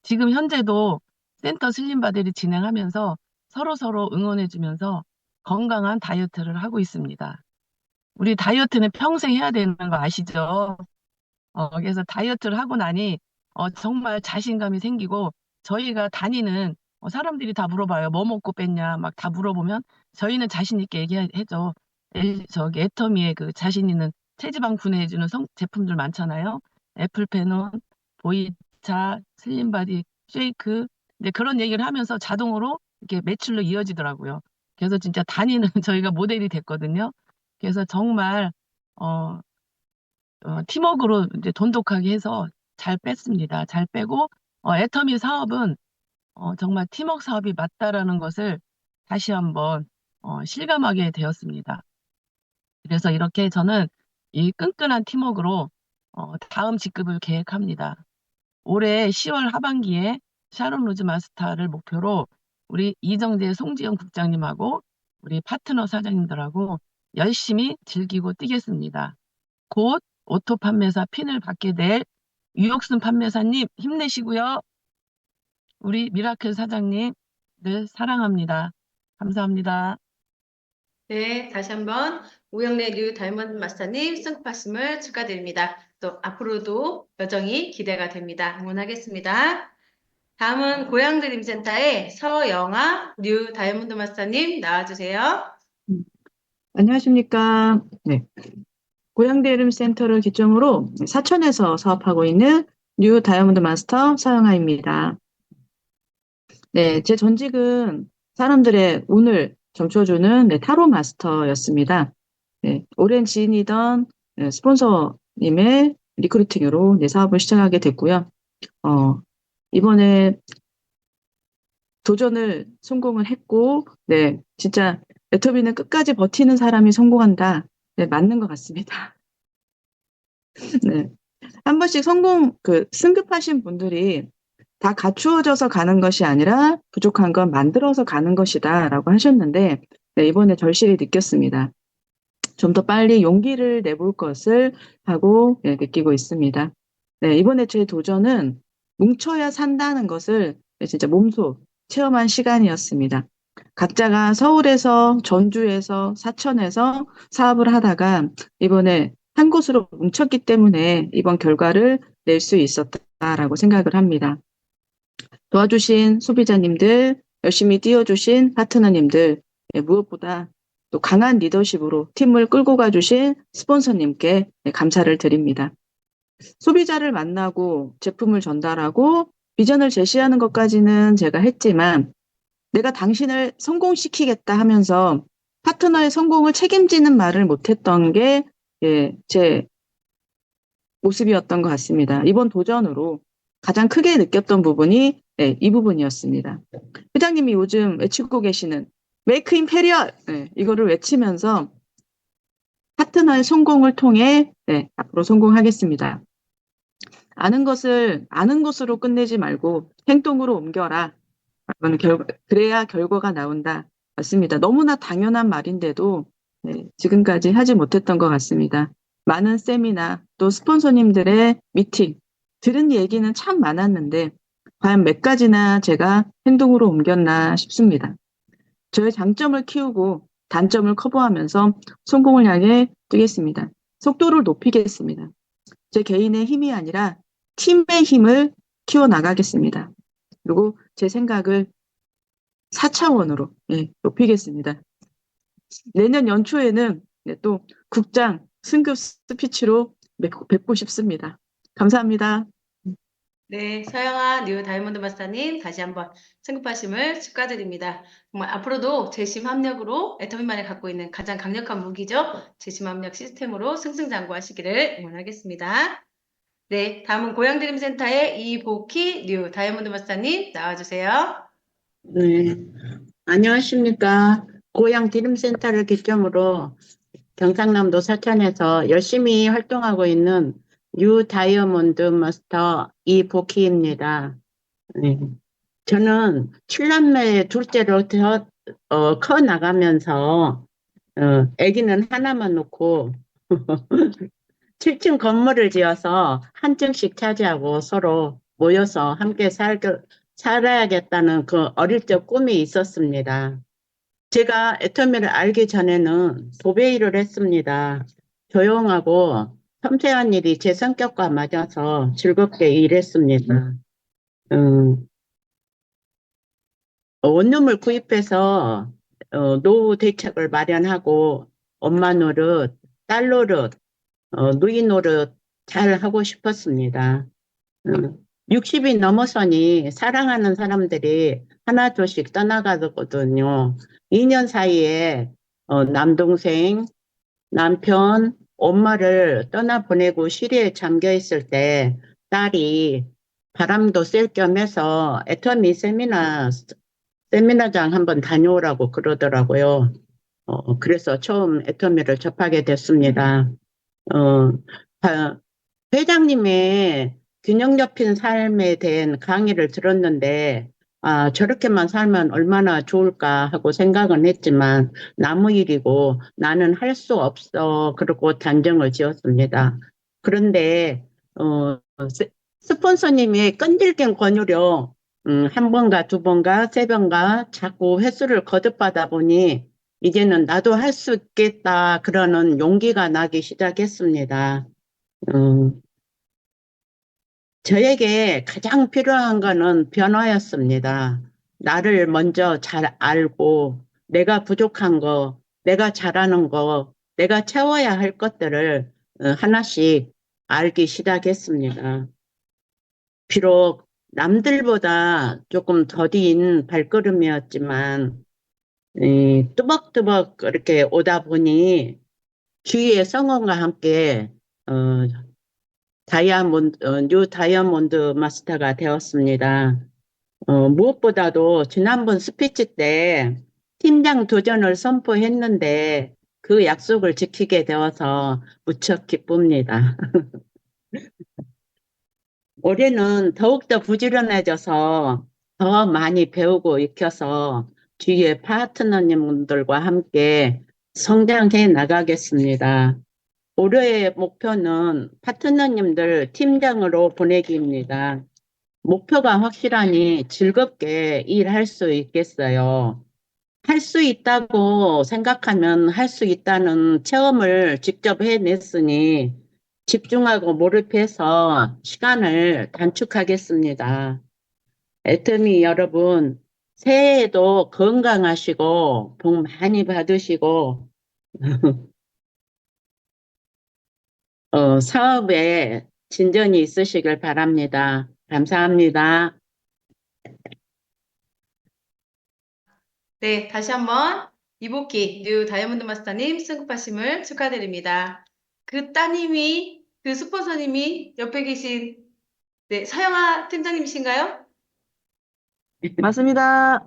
지금 현재도 센터 슬림바디를 진행하면서 서로서로 응원해주면서 건강한 다이어트를 하고 있습니다. 우리 다이어트는 평생 해야 되는 거 아시죠? 그래서 다이어트를 하고 나니 정말 자신감이 생기고 저희가 다니는 사람들이 다 물어봐요. 뭐 먹고 뺐냐 막 다 물어보면 저희는 자신 있게 얘기해줘. 저기 애터미에 그 자신 있는 체지방 분해해주는 제품들 많잖아요. 애플페논, 보이차, 슬림바디, 쉐이크. 이제 그런 얘기를 하면서 자동으로 이렇게 매출로 이어지더라고요. 그래서 진짜 다니는 저희가 모델이 됐거든요. 그래서 정말 어, 팀워크로 이제 돈독하게 해서 잘 뺐습니다. 잘 빼고 애터미 사업은 정말 팀워크 사업이 맞다라는 것을 다시 한번 실감하게 되었습니다. 그래서 이렇게 저는 이 끈끈한 팀워크로 다음 직급을 계획합니다. 올해 10월 하반기에 샤론 로즈 마스터를 목표로 우리 이정재 송지영 국장님하고 우리 파트너 사장님들하고 열심히 즐기고 뛰겠습니다. 곧 오토 판매사 핀을 받게 될 유옥순 판매사님 힘내시고요. 우리 미라클 사장님 늘 사랑합니다. 감사합니다. 네, 다시 한번 우영래 뉴 다이먼드 마스터님 승급하심을 축하드립니다. 또 앞으로도 여정이 기대가 됩니다. 응원하겠습니다. 다음은 고향드림센터의 서영아 뉴 다이먼드 마스터님 나와주세요. 안녕하십니까. 네. 고양대이름센터를 기점으로 사천에서 사업하고 있는 뉴 다이아몬드 마스터 서영아입니다. 네, 제 전직은 사람들의 운을 점쳐주는 타로 마스터였습니다. 네, 오랜 지인이던 스폰서님의 리크루팅으로 사업을 시작하게 됐고요. 이번에 도전을 성공을 했고, 네, 진짜 애터미는 끝까지 버티는 사람이 성공한다. 네, 맞는 것 같습니다. 네. 한 번씩 승급하신 분들이 다 갖추어져서 가는 것이 아니라 부족한 건 만들어서 가는 것이다라고 하셨는데 네, 이번에 절실히 느꼈습니다. 좀 더 빨리 용기를 내볼 것을 하고 네, 느끼고 있습니다. 네, 이번에 제 도전은 뭉쳐야 산다는 것을 진짜 몸소 체험한 시간이었습니다. 각자가 서울에서, 전주에서, 사천에서 사업을 하다가 이번에 한 곳으로 뭉쳤기 때문에 이번 결과를 낼 수 있었다라고 생각을 합니다. 도와주신 소비자님들, 열심히 뛰어주신 파트너님들, 무엇보다 또 강한 리더십으로 팀을 끌고 가주신 스폰서님께 감사를 드립니다. 소비자를 만나고 제품을 전달하고 비전을 제시하는 것까지는 제가 했지만 내가 당신을 성공시키겠다 하면서 파트너의 성공을 책임지는 말을 못했던 게 제 모습이었던 것 같습니다. 이번 도전으로 가장 크게 느꼈던 부분이 이 부분이었습니다. 회장님이 요즘 외치고 계시는 메이크 인 페리얼 이거를 외치면서 파트너의 성공을 통해 앞으로 성공하겠습니다. 아는 것을 아는 것으로 끝내지 말고 행동으로 옮겨라. 그래야 결과가 나온다. 맞습니다. 너무나 당연한 말인데도 지금까지 하지 못했던 것 같습니다. 많은 세미나 또 스폰서님들의 미팅 들은 얘기는 참 많았는데 과연 몇 가지나 제가 행동으로 옮겼나 싶습니다. 저의 장점을 키우고 단점을 커버하면서 성공을 향해 뛰겠습니다. 속도를 높이겠습니다. 제 개인의 힘이 아니라 팀의 힘을 키워나가겠습니다. 그리고 제 생각을 4차원으로 높이겠습니다. 내년 연초에는 또 국장 승급 스피치로 뵙고 싶습니다. 감사합니다. 네, 서영아 뉴 다이아몬드 마스터님 다시 한번 승급하심을 축하드립니다. 정말 앞으로도 재심 합력으로 애터미만이 갖고 있는 가장 강력한 무기죠. 재심 합력 시스템으로 승승장구하시기를 응원하겠습니다. 네, 다음은 고양드림센터의 이보키 뉴 다이아몬드 마스터님 나와주세요. 네, 안녕하십니까. 고양 디림센터를 기점으로 경상남도 사천에서 열심히 활동하고 있는 뉴 다이아몬드 마스터 이복희입니다. 네. 저는 7남매 둘째로 커 나가면서 아기는 하나만 놓고 7층 건물을 지어서 한 층씩 차지하고 서로 모여서 함께 살아야겠다는 그 어릴 적 꿈이 있었습니다. 제가 애터미를 알기 전에는 도배 일을 했습니다. 조용하고 섬세한 일이 제 성격과 맞아서 즐겁게 일했습니다. 원룸을 구입해서 노후 대책을 마련하고 엄마 노릇, 딸 노릇, 누이 노릇 잘 하고 싶었습니다. 60이 넘어서니 사랑하는 사람들이 하나둘씩 떠나가거든요. 2년 사이에 남동생, 남편, 엄마를 떠나보내고 시리에 잠겨 있을 때 딸이 바람도 쐴 겸 해서 애터미 세미나장 한번 다녀오라고 그러더라고요. 그래서 처음 애터미를 접하게 됐습니다. 회장님의 균형 잡힌 삶에 대한 강의를 들었는데, 저렇게만 살면 얼마나 좋을까 하고 생각은 했지만, 남의 일이고 나는 할 수 없어. 그러고 단정을 지었습니다. 그런데, 스폰서님이 끈질긴 권유로, 한 번가 두 번가 세 번가 자꾸 횟수를 거듭하다 보니, 이제는 나도 할 수 있겠다. 그러는 용기가 나기 시작했습니다. 저에게 가장 필요한 거는 변화였습니다. 나를 먼저 잘 알고 내가 부족한 거, 내가 잘하는 거, 내가 채워야 할 것들을 하나씩 알기 시작했습니다. 비록 남들보다 조금 더딘 발걸음이었지만 뚜벅뚜벅 이렇게 오다 보니 주위의 성원과 함께 뉴 다이아몬드 마스터가 되었습니다. 무엇보다도 지난번 스피치 때 팀장 도전을 선포했는데 그 약속을 지키게 되어서 무척 기쁩니다. 올해는 더욱더 부지런해져서 더 많이 배우고 익혀서 주위의 파트너님들과 함께 성장해 나가겠습니다. 올해의 목표는 파트너님들 팀장으로 보내기입니다. 목표가 확실하니 즐겁게 일할 수 있겠어요. 할 수 있다고 생각하면 할 수 있다는 체험을 직접 해냈으니 집중하고 몰입해서 시간을 단축하겠습니다. 애터미 여러분, 새해에도 건강하시고 복 많이 받으시고 사업에 진전이 있으시길 바랍니다. 감사합니다. 네, 다시 한번 이복희 뉴 다이아몬드 마스터님 승급하심을 축하드립니다. 그 따님이, 그 스폰서님이 옆에 계신 네, 서영아 팀장님이신가요? 맞습니다.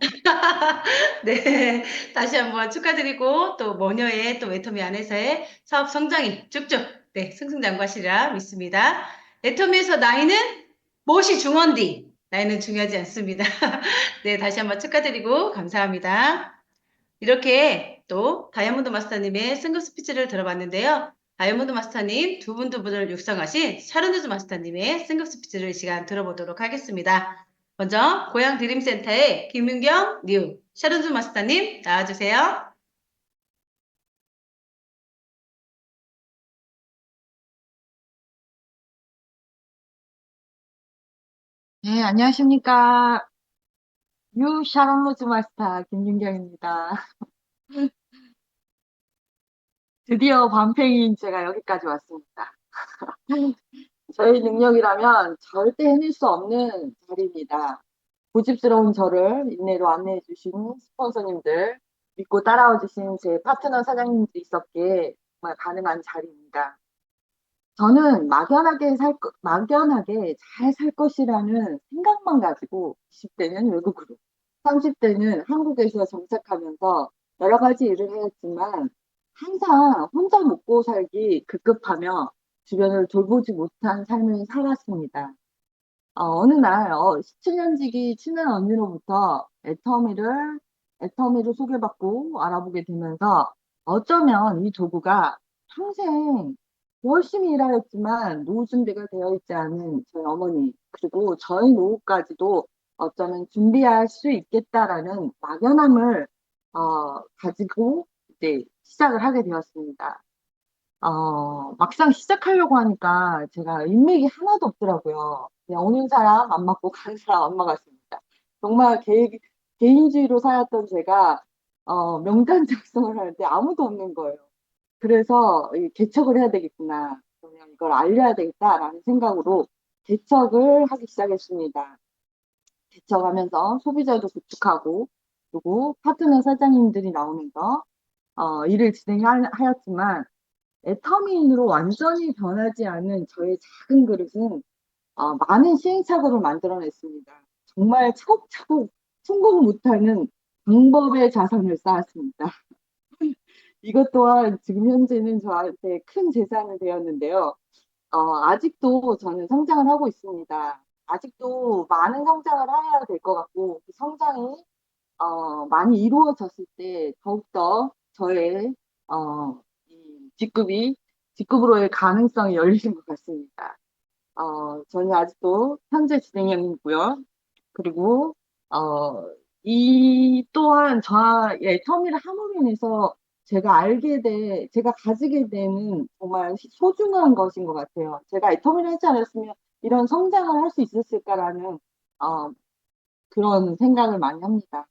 네, 다시 한번 축하드리고 또 모녀의 또 애터미 안에서의 사업 성장이 쭉쭉 네, 승승장구하시리라 믿습니다. 애터미에서 나이는 무엇이 중요한디? 나이는 중요하지 않습니다. 네, 다시 한번 축하드리고 감사합니다. 이렇게 또 다이아몬드 마스터님의 승급 스피치를 들어봤는데요. 다이아몬드 마스터님 두 분을 육성하신 샤르누즈 마스터님의 승급 스피치를 이 시간 들어보도록 하겠습니다. 먼저 고향 드림센터의 김윤경 뉴 샤르누즈 마스터님 나와주세요. 네, 안녕하십니까. 뉴 샤론로즈 마스터 김윤경입니다. 드디어 밤팽이인 제가 여기까지 왔습니다. 저희 능력이라면 절대 해낼 수 없는 자리입니다. 고집스러운 저를 인내로 안내해 주신 스폰서님들, 믿고 따라와 주신 제 파트너 사장님들이 있었기에 정말 가능한 자리입니다. 저는 막연하게 잘 살 것이라는 생각만 가지고 20대는 외국으로, 30대는 한국에서 정착하면서 여러 가지 일을 해왔지만 항상 혼자 먹고 살기 급급하며 주변을 돌보지 못한 삶을 살았습니다. 어느 날 17년지기 친한 언니로부터 애터미를 소개받고 알아보게 되면서 어쩌면 이 도구가 평생 열심히 일하였지만 노후 준비가 되어 있지 않은 저희 어머니 그리고 저희 노후까지도 어쩌면 준비할 수 있겠다라는 막연함을 가지고 이제 시작을 하게 되었습니다. 막상 시작하려고 하니까 제가 인맥이 하나도 없더라고요. 그냥 오는 사람 안 맞고 가는 사람 안 맞았습니다. 정말 개인주의로 살았던 제가 명단 작성을 하는데 아무도 없는 거예요. 그래서 이 개척을 해야 되겠구나. 그러면 이걸 알려야 되겠다라는 생각으로 개척을 하기 시작했습니다. 개척하면서 소비자도 구축하고 그리고 파트너 사장님들이 나오면서 일을 진행하였지만 애터미인으로 완전히 변하지 않은 저의 작은 그릇은 많은 시행착오를 만들어냈습니다. 정말 차곡차곡 성공 못하는 방법의 자산을 쌓았습니다. 이것 또한 지금 현재는 저한테 큰 재산이 되었는데요. 아직도 저는 성장을 하고 있습니다. 아직도 많은 성장을 해야 될 것 같고, 그 성장이 많이 이루어졌을 때 더욱더 저의 이 직급으로의 가능성이 열리는 것 같습니다. 저는 아직도 현재 진행형이고요. 그리고 이 또한 저의 터미를 함으로 인해서 제가 가지게 되는 정말 소중한 것인 것 같아요. 제가 애터미를 하지 않았으면 이런 성장을 할 수 있었을까라는 그런 생각을 많이 합니다.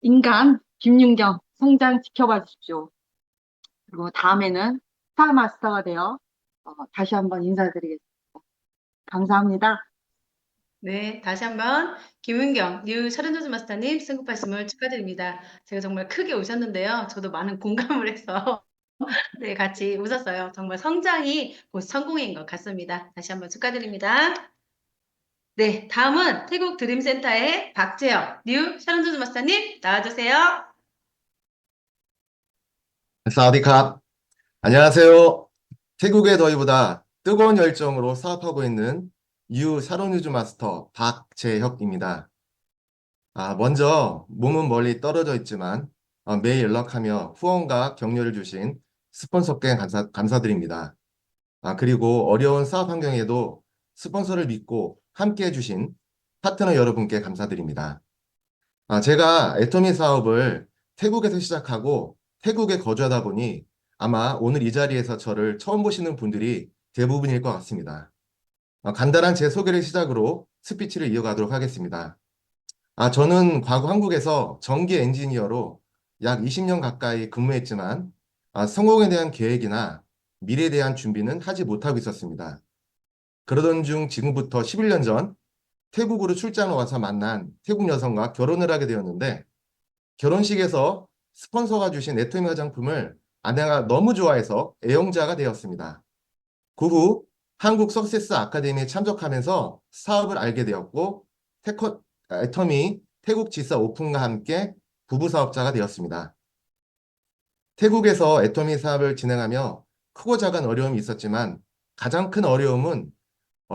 인간 김윤경 성장 지켜봐 주십시오. 그리고 다음에는 스타마스터가 되어 다시 한번 인사드리겠습니다. 감사합니다. 네, 다시 한번 김은경 뉴 샤른조즈 마스터님 승급하심을 축하드립니다. 제가 정말 크게 웃었는데요. 저도 많은 공감을 해서 네, 같이 웃었어요. 정말 성장이 곧 성공인 것 같습니다. 다시 한번 축하드립니다. 네, 다음은 태국 드림센터의 박재혁 뉴 샤른조즈 마스터님 나와주세요. 사와디캅. 안녕하세요. 태국의 더위보다 뜨거운 열정으로 사업하고 있는 유 샤론유즈 마스터 박재혁입니다. 먼저 몸은 멀리 떨어져 있지만 매일 연락하며 후원과 격려를 주신 스폰서께 감사드립니다. 그리고 어려운 사업 환경에도 스폰서를 믿고 함께 해주신 파트너 여러분께 감사드립니다. 제가 애터미 사업을 태국에서 시작하고 태국에 거주하다 보니 아마 오늘 이 자리에서 저를 처음 보시는 분들이 대부분일 것 같습니다. 간단한 제 소개를 시작으로 스피치를 이어가도록 하겠습니다. 저는 과거 한국에서 전기 엔지니어로 약 20년 가까이 근무했지만 성공에 대한 계획이나 미래에 대한 준비는 하지 못하고 있었습니다. 그러던 중 지금부터 11년 전 태국으로 출장을 와서 만난 태국 여성과 결혼을 하게 되었는데 결혼식에서 스폰서가 주신 애터미 화장품을 아내가 너무 좋아해서 애용자가 되었습니다. 그 후 한국 석세스 아카데미에 참석하면서 사업을 알게 되었고 애터미 태국 지사 오픈과 함께 부부 사업자가 되었습니다. 태국에서 애터미 사업을 진행하며 크고 작은 어려움이 있었지만 가장 큰 어려움은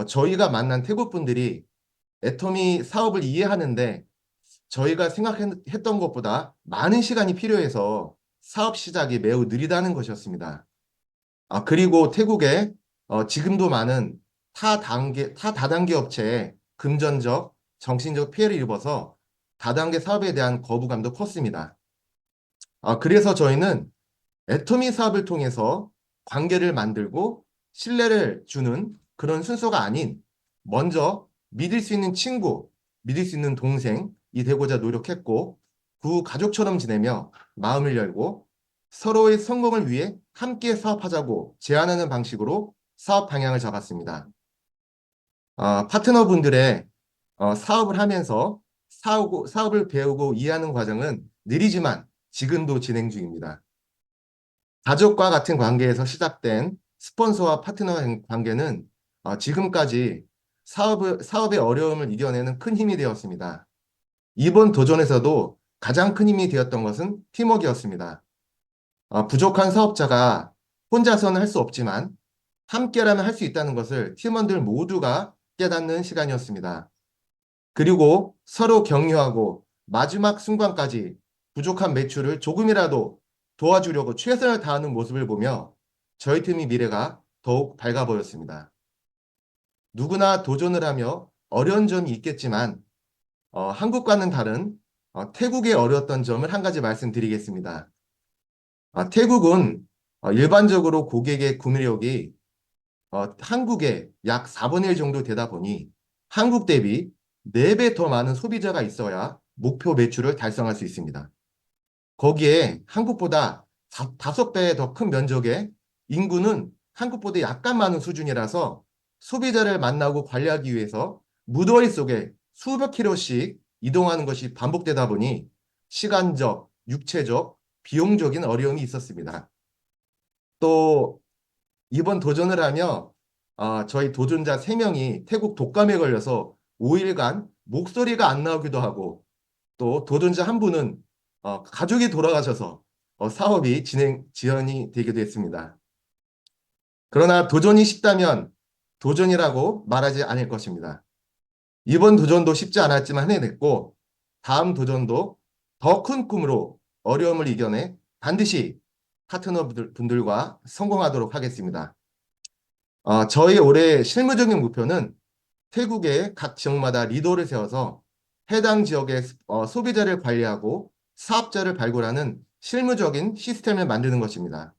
저희가 만난 태국 분들이 애터미 사업을 이해하는데 저희가 생각했던 것보다 많은 시간이 필요해서 사업 시작이 매우 느리다는 것이었습니다. 그리고 태국에 지금도 많은 다단계 업체에 금전적, 정신적 피해를 입어서 다단계 사업에 대한 거부감도 컸습니다. 그래서 저희는 애터미 사업을 통해서 관계를 만들고 신뢰를 주는 그런 순서가 아닌 먼저 믿을 수 있는 친구, 믿을 수 있는 동생이 되고자 노력했고 그 후 가족처럼 지내며 마음을 열고 서로의 성공을 위해 함께 사업하자고 제안하는 방식으로 사업 방향을 잡았습니다. 파트너분들의 사업을 하면서 사업을 배우고 이해하는 과정은 느리지만 지금도 진행 중입니다. 가족과 같은 관계에서 시작된 스폰서와 파트너 관계는 지금까지 사업의 어려움을 이겨내는 큰 힘이 되었습니다. 이번 도전에서도 가장 큰 힘이 되었던 것은 팀워크였습니다. 부족한 사업자가 혼자서는 할 수 없지만 함께라면 할 수 있다는 것을 팀원들 모두가 깨닫는 시간이었습니다. 그리고 서로 격려하고 마지막 순간까지 부족한 매출을 조금이라도 도와주려고 최선을 다하는 모습을 보며 저희 팀의 미래가 더욱 밝아 보였습니다. 누구나 도전을 하며 어려운 점이 있겠지만 한국과는 다른 태국의 어려웠던 점을 한 가지 말씀드리겠습니다. 태국은 일반적으로 고객의 구매력이 한국의 약 4분의 1 정도 되다 보니 한국 대비 4배 더 많은 소비자가 있어야 목표 매출을 달성할 수 있습니다. 거기에 한국보다 5배 더 큰 면적의 인구는 한국보다 약간 많은 수준이라서 소비자를 만나고 관리하기 위해서 무더위 속에 수백 킬로씩 이동하는 것이 반복되다 보니 시간적, 육체적, 비용적인 어려움이 있었습니다. 또 이번 도전을 하며 저희 도전자 3명이 태국 독감에 걸려서 5일간 목소리가 안 나오기도 하고 또 도전자 한 분은 가족이 돌아가셔서 사업이 지연이 되기도 했습니다. 그러나 도전이 쉽다면 도전이라고 말하지 않을 것입니다. 이번 도전도 쉽지 않았지만 해냈고 다음 도전도 더 큰 꿈으로 어려움을 이겨내 반드시 파트너분들과 성공하도록 하겠습니다. 저희 올해 실무적인 목표는 태국의 각 지역마다 리더를 세워서 해당 지역의 소비자를 관리하고 사업자를 발굴하는 실무적인 시스템을 만드는 것입니다.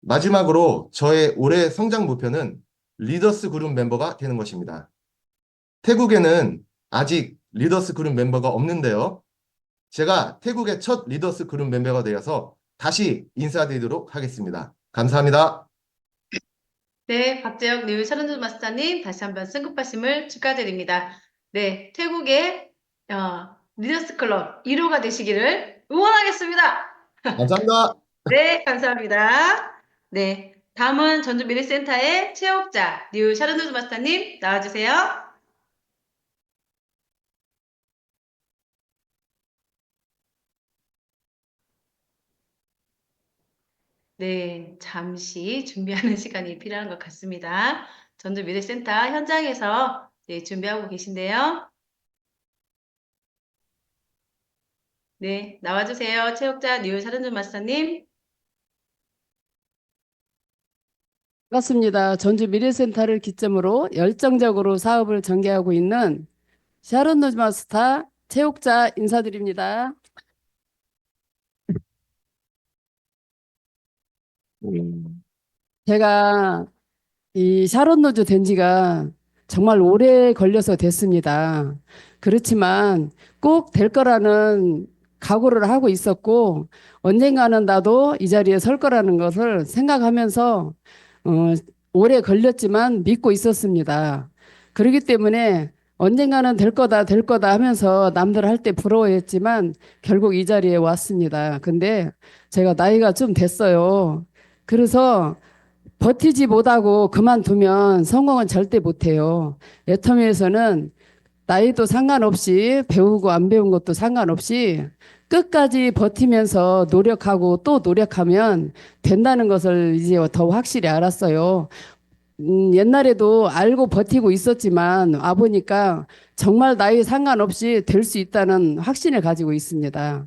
마지막으로 저의 올해 성장 목표는 리더스 그룹 멤버가 되는 것입니다. 태국에는 아직 리더스 그룹 멤버가 없는데요. 제가 태국의 첫 리더스 그룹 멤버가 되어서 다시 인사드리도록 하겠습니다. 감사합니다. 네, 박재혁 리우 샤론즈 마스터님 다시 한번 승급하심을 축하드립니다. 네, 태국의 리더스 클럽 1호가 되시기를 응원하겠습니다. 감사합니다. 네, 감사합니다. 네, 다음은 전주미래센터의 체육자 리우 샤론즈 마스터님 나와주세요. 네, 잠시 준비하는 시간이 필요한 것 같습니다. 전주미래센터 현장에서 네, 준비하고 계신데요. 네, 나와주세요. 체육자 류사른준 마스터님. 반갑습니다. 전주 미래센터를 기점으로 열정적으로 사업을 전개하고 있는 샤론 노즈 마스터 체육자 인사드립니다. 제가 이 샤론 노즈 된 지가 정말 오래 걸려서 됐습니다. 그렇지만 꼭 될 거라는 각오를 하고 있었고 언젠가는 나도 이 자리에 설 거라는 것을 생각하면서 어, 오래 걸렸지만 믿고 있었습니다. 그렇기 때문에 언젠가는 될 거다 하면서 남들 할 때 부러워했지만 결국 이 자리에 왔습니다. 근데 제가 나이가 좀 됐어요. 그래서 버티지 못하고 그만두면 성공은 절대 못해요. 애터미에서는 나이도 상관없이 배우고 안 배운 것도 상관없이 끝까지 버티면서 노력하고 또 노력하면 된다는 것을 이제 더 확실히 알았어요. 옛날에도 알고 버티고 있었지만 와보니까 정말 나이 상관없이 될 수 있다는 확신을 가지고 있습니다.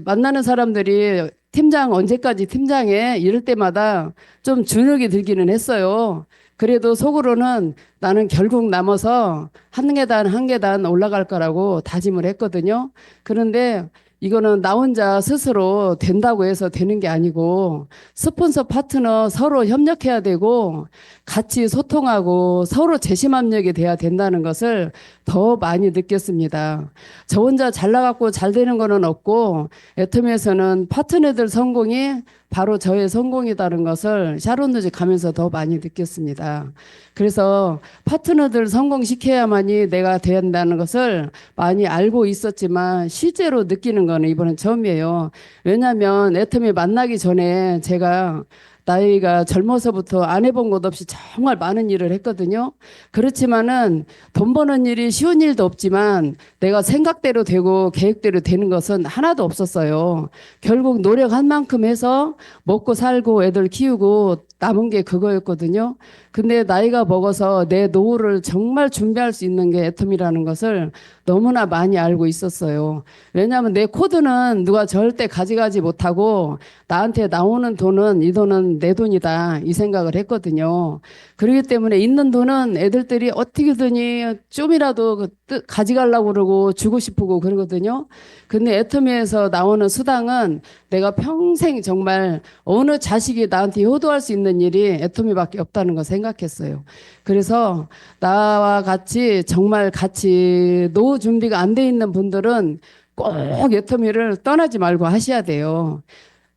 만나는 사람들이 팀장 언제까지 팀장해? 이럴 때마다 좀 주눅이 들기는 했어요. 그래도 속으로는 나는 결국 남아서 한 계단 한 계단 올라갈 거라고 다짐을 했거든요. 그런데 이거는 나 혼자 스스로 된다고 해서 되는 게 아니고 스폰서 파트너 서로 협력해야 되고 같이 소통하고 서로 재심합력이 돼야 된다는 것을 더 많이 느꼈습니다. 저 혼자 잘 나갔고 잘 되는 거는 없고 애터미에서는 파트너들 성공이 바로 저의 성공이라는 것을 샤론노즈 가면서 더 많이 느꼈습니다. 그래서 파트너들 성공시켜야만이 내가 된다는 것을 많이 알고 있었지만 실제로 느끼는 거는 이번엔 처음이에요. 왜냐하면 애터미 만나기 전에 제가 나이가 젊어서부터 안 해본 것 없이 정말 많은 일을 했거든요. 그렇지만은 돈 버는 일이 쉬운 일도 없지만 내가 생각대로 되고 계획대로 되는 것은 하나도 없었어요. 결국 노력한 만큼 해서 먹고 살고 애들 키우고 남은 게 그거였거든요. 근데 나이가 먹어서 내 노후를 정말 준비할 수 있는 게 애텀이라는 것을 너무나 많이 알고 있었어요. 왜냐하면 내 코드는 누가 절대 가져가지 못하고 나한테 나오는 돈은 이 돈은 내 돈이다 이 생각을 했거든요. 그렇기 때문에 있는 돈은 애들들이 어떻게든지 좀이라도 가져가려고 그러고 주고 싶고 그러거든요. 근데 애터미에서 나오는 수당은 내가 평생 정말 어느 자식이 나한테 효도할 수 있는 일이 애터미밖에 없다는 거 생각했어요. 그래서 나와 같이 정말 같이 노후 준비가 안 돼 있는 분들은 꼭 애터미를 떠나지 말고 하셔야 돼요.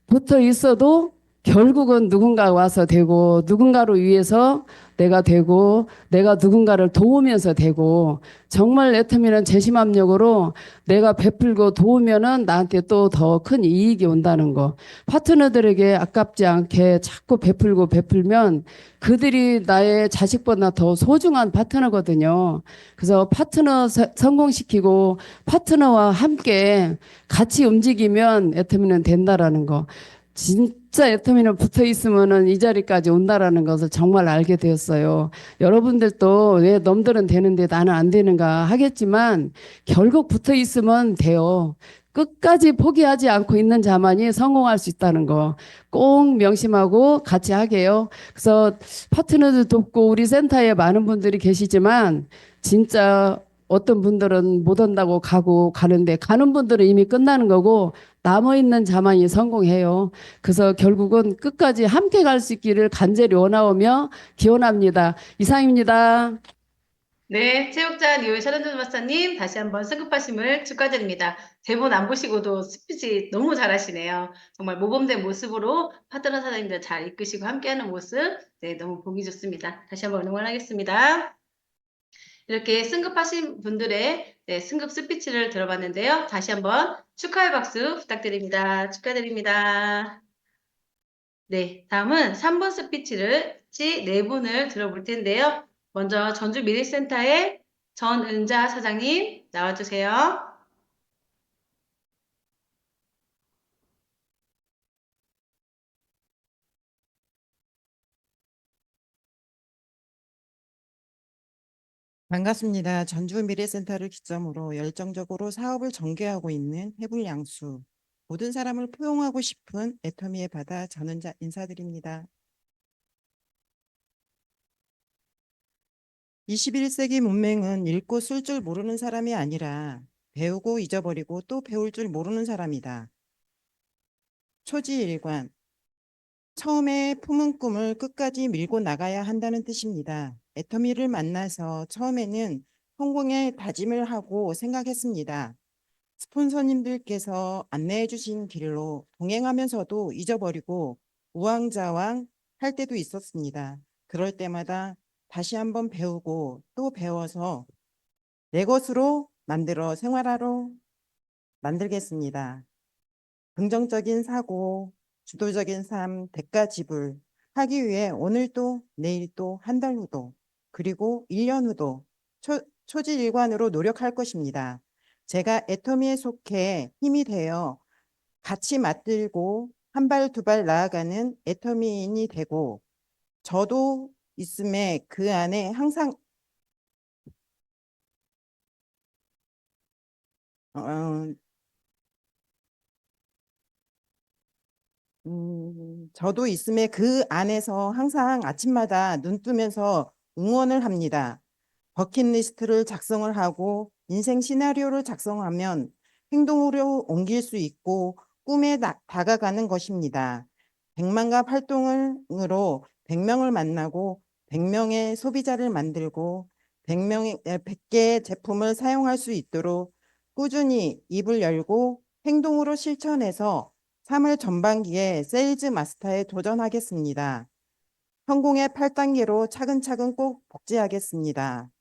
붙어 있어도 결국은 누군가 와서 되고 누군가를 위해서 내가 되고 내가 누군가를 도우면서 되고 정말 애터미는 재심합력으로 내가 베풀고 도우면은 나한테 또 더 큰 이익이 온다는 거. 파트너들에게 아깝지 않게 자꾸 베풀면 그들이 나의 자식보다 더 소중한 파트너거든요. 그래서 파트너 성공시키고 파트너와 함께 같이 움직이면 애터미는 된다라는 거. 진짜 애터미는 붙어 있으면은 이 자리까지 온다라는 것을 정말 알게 되었어요. 여러분들도 왜 넘들은 되는데 나는 안 되는가 하겠지만 결국 붙어 있으면 돼요. 끝까지 포기하지 않고 있는 자만이 성공할 수 있다는 거 꼭 명심하고 같이 하게요. 그래서 파트너도 돕고 우리 센터에 많은 분들이 계시지만 진짜 어떤 분들은 못 온다고 가는데 가는 분들은 이미 끝나는 거고 남아있는 자만이 성공해요. 그래서 결국은 끝까지 함께 갈 수 있기를 간절히 원하오며 기원합니다. 이상입니다. 네, 체육자 류사른준 마스터님 다시 한번 승급하심을 축하드립니다. 대본 안 보시고도 스피치 너무 잘하시네요. 정말 모범된 모습으로 파트너 사장님들 잘 이끄시고 함께하는 모습 네, 너무 보기 좋습니다. 다시 한번 응원하겠습니다. 이렇게 승급하신 분들의 네, 승급 스피치를 들어봤는데요. 다시 한번 축하의 박수 부탁드립니다. 축하드립니다. 네, 다음은 3번 스피치를 네 분을 들어볼 텐데요. 먼저 전주미래센터의 전은자 사장님 나와주세요. 반갑습니다. 전주미래센터를 기점으로 열정적으로 사업을 전개하고 있는 해불양수. 모든 사람을 포용하고 싶은 애터미의 바다 전은자 인사드립니다. 21세기 문맹은 읽고 쓸 줄 모르는 사람이 아니라 배우고 잊어버리고 또 배울 줄 모르는 사람이다. 초지일관. 처음에 품은 꿈을 끝까지 밀고 나가야 한다는 뜻입니다. 애터미를 만나서 처음에는 성공에 다짐을 하고 생각했습니다. 스폰서님들께서 안내해 주신 길로 동행하면서도 잊어버리고 우왕좌왕 할 때도 있었습니다. 그럴 때마다 다시 한번 배우고 또 배워서 내 것으로 만들어 생활하러 만들겠습니다. 긍정적인 사고, 주도적인 삶, 대가 지불 하기 위해 오늘도 내일도 한 달 후도 그리고 1년 후도 초지일관으로 노력할 것입니다. 제가 애터미에 속해 힘이 되어 같이 맞들고 한 발 두 발 나아가는 애터미인이 되고 저도 있음에 그 안에 항상 저도 있음에 그 안에서 항상 아침마다 눈 뜨면서 응원을 합니다. 버킷리스트를 작성을 하고 인생 시나리오를 작성하면 행동으로 옮길 수 있고 꿈에 다가가는 것입니다. 100만갑 활동으로 100명을 만나고 100명의 소비자를 만들고 100개의 제품을 사용할 수 있도록 꾸준히 입을 열고 행동으로 실천해서 3월 전반기에 세일즈 마스터에 도전하겠습니다. 성공의 8단계로 차근차근 꼭 복제하겠습니다.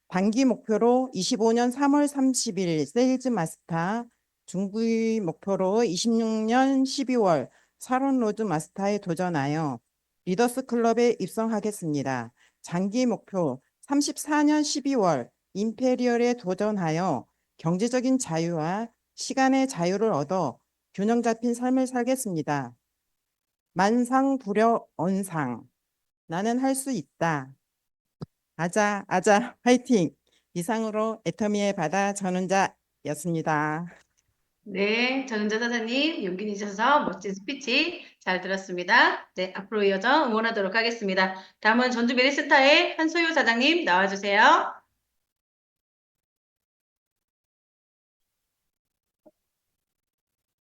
단기 목표로 25년 3월 30일 세일즈 마스터, 중기 목표로 26년 12월 사론 로드 마스터에 도전하여 리더스 클럽에 입성하겠습니다. 장기 목표 34년 12월 임페리얼에 도전하여 경제적인 자유와 시간의 자유를 얻어 균형 잡힌 삶을 살겠습니다. 만상불여언상. 나는 할 수 있다. 아자, 아자, 화이팅! 이상으로 애터미의 바다 전은자였습니다. 네, 전은자 사장님 용기 내셔서 멋진 스피치 잘 들었습니다. 네, 앞으로 이어져 응원하도록 하겠습니다. 다음은 전주 메리스타의 한소유 사장님 나와주세요.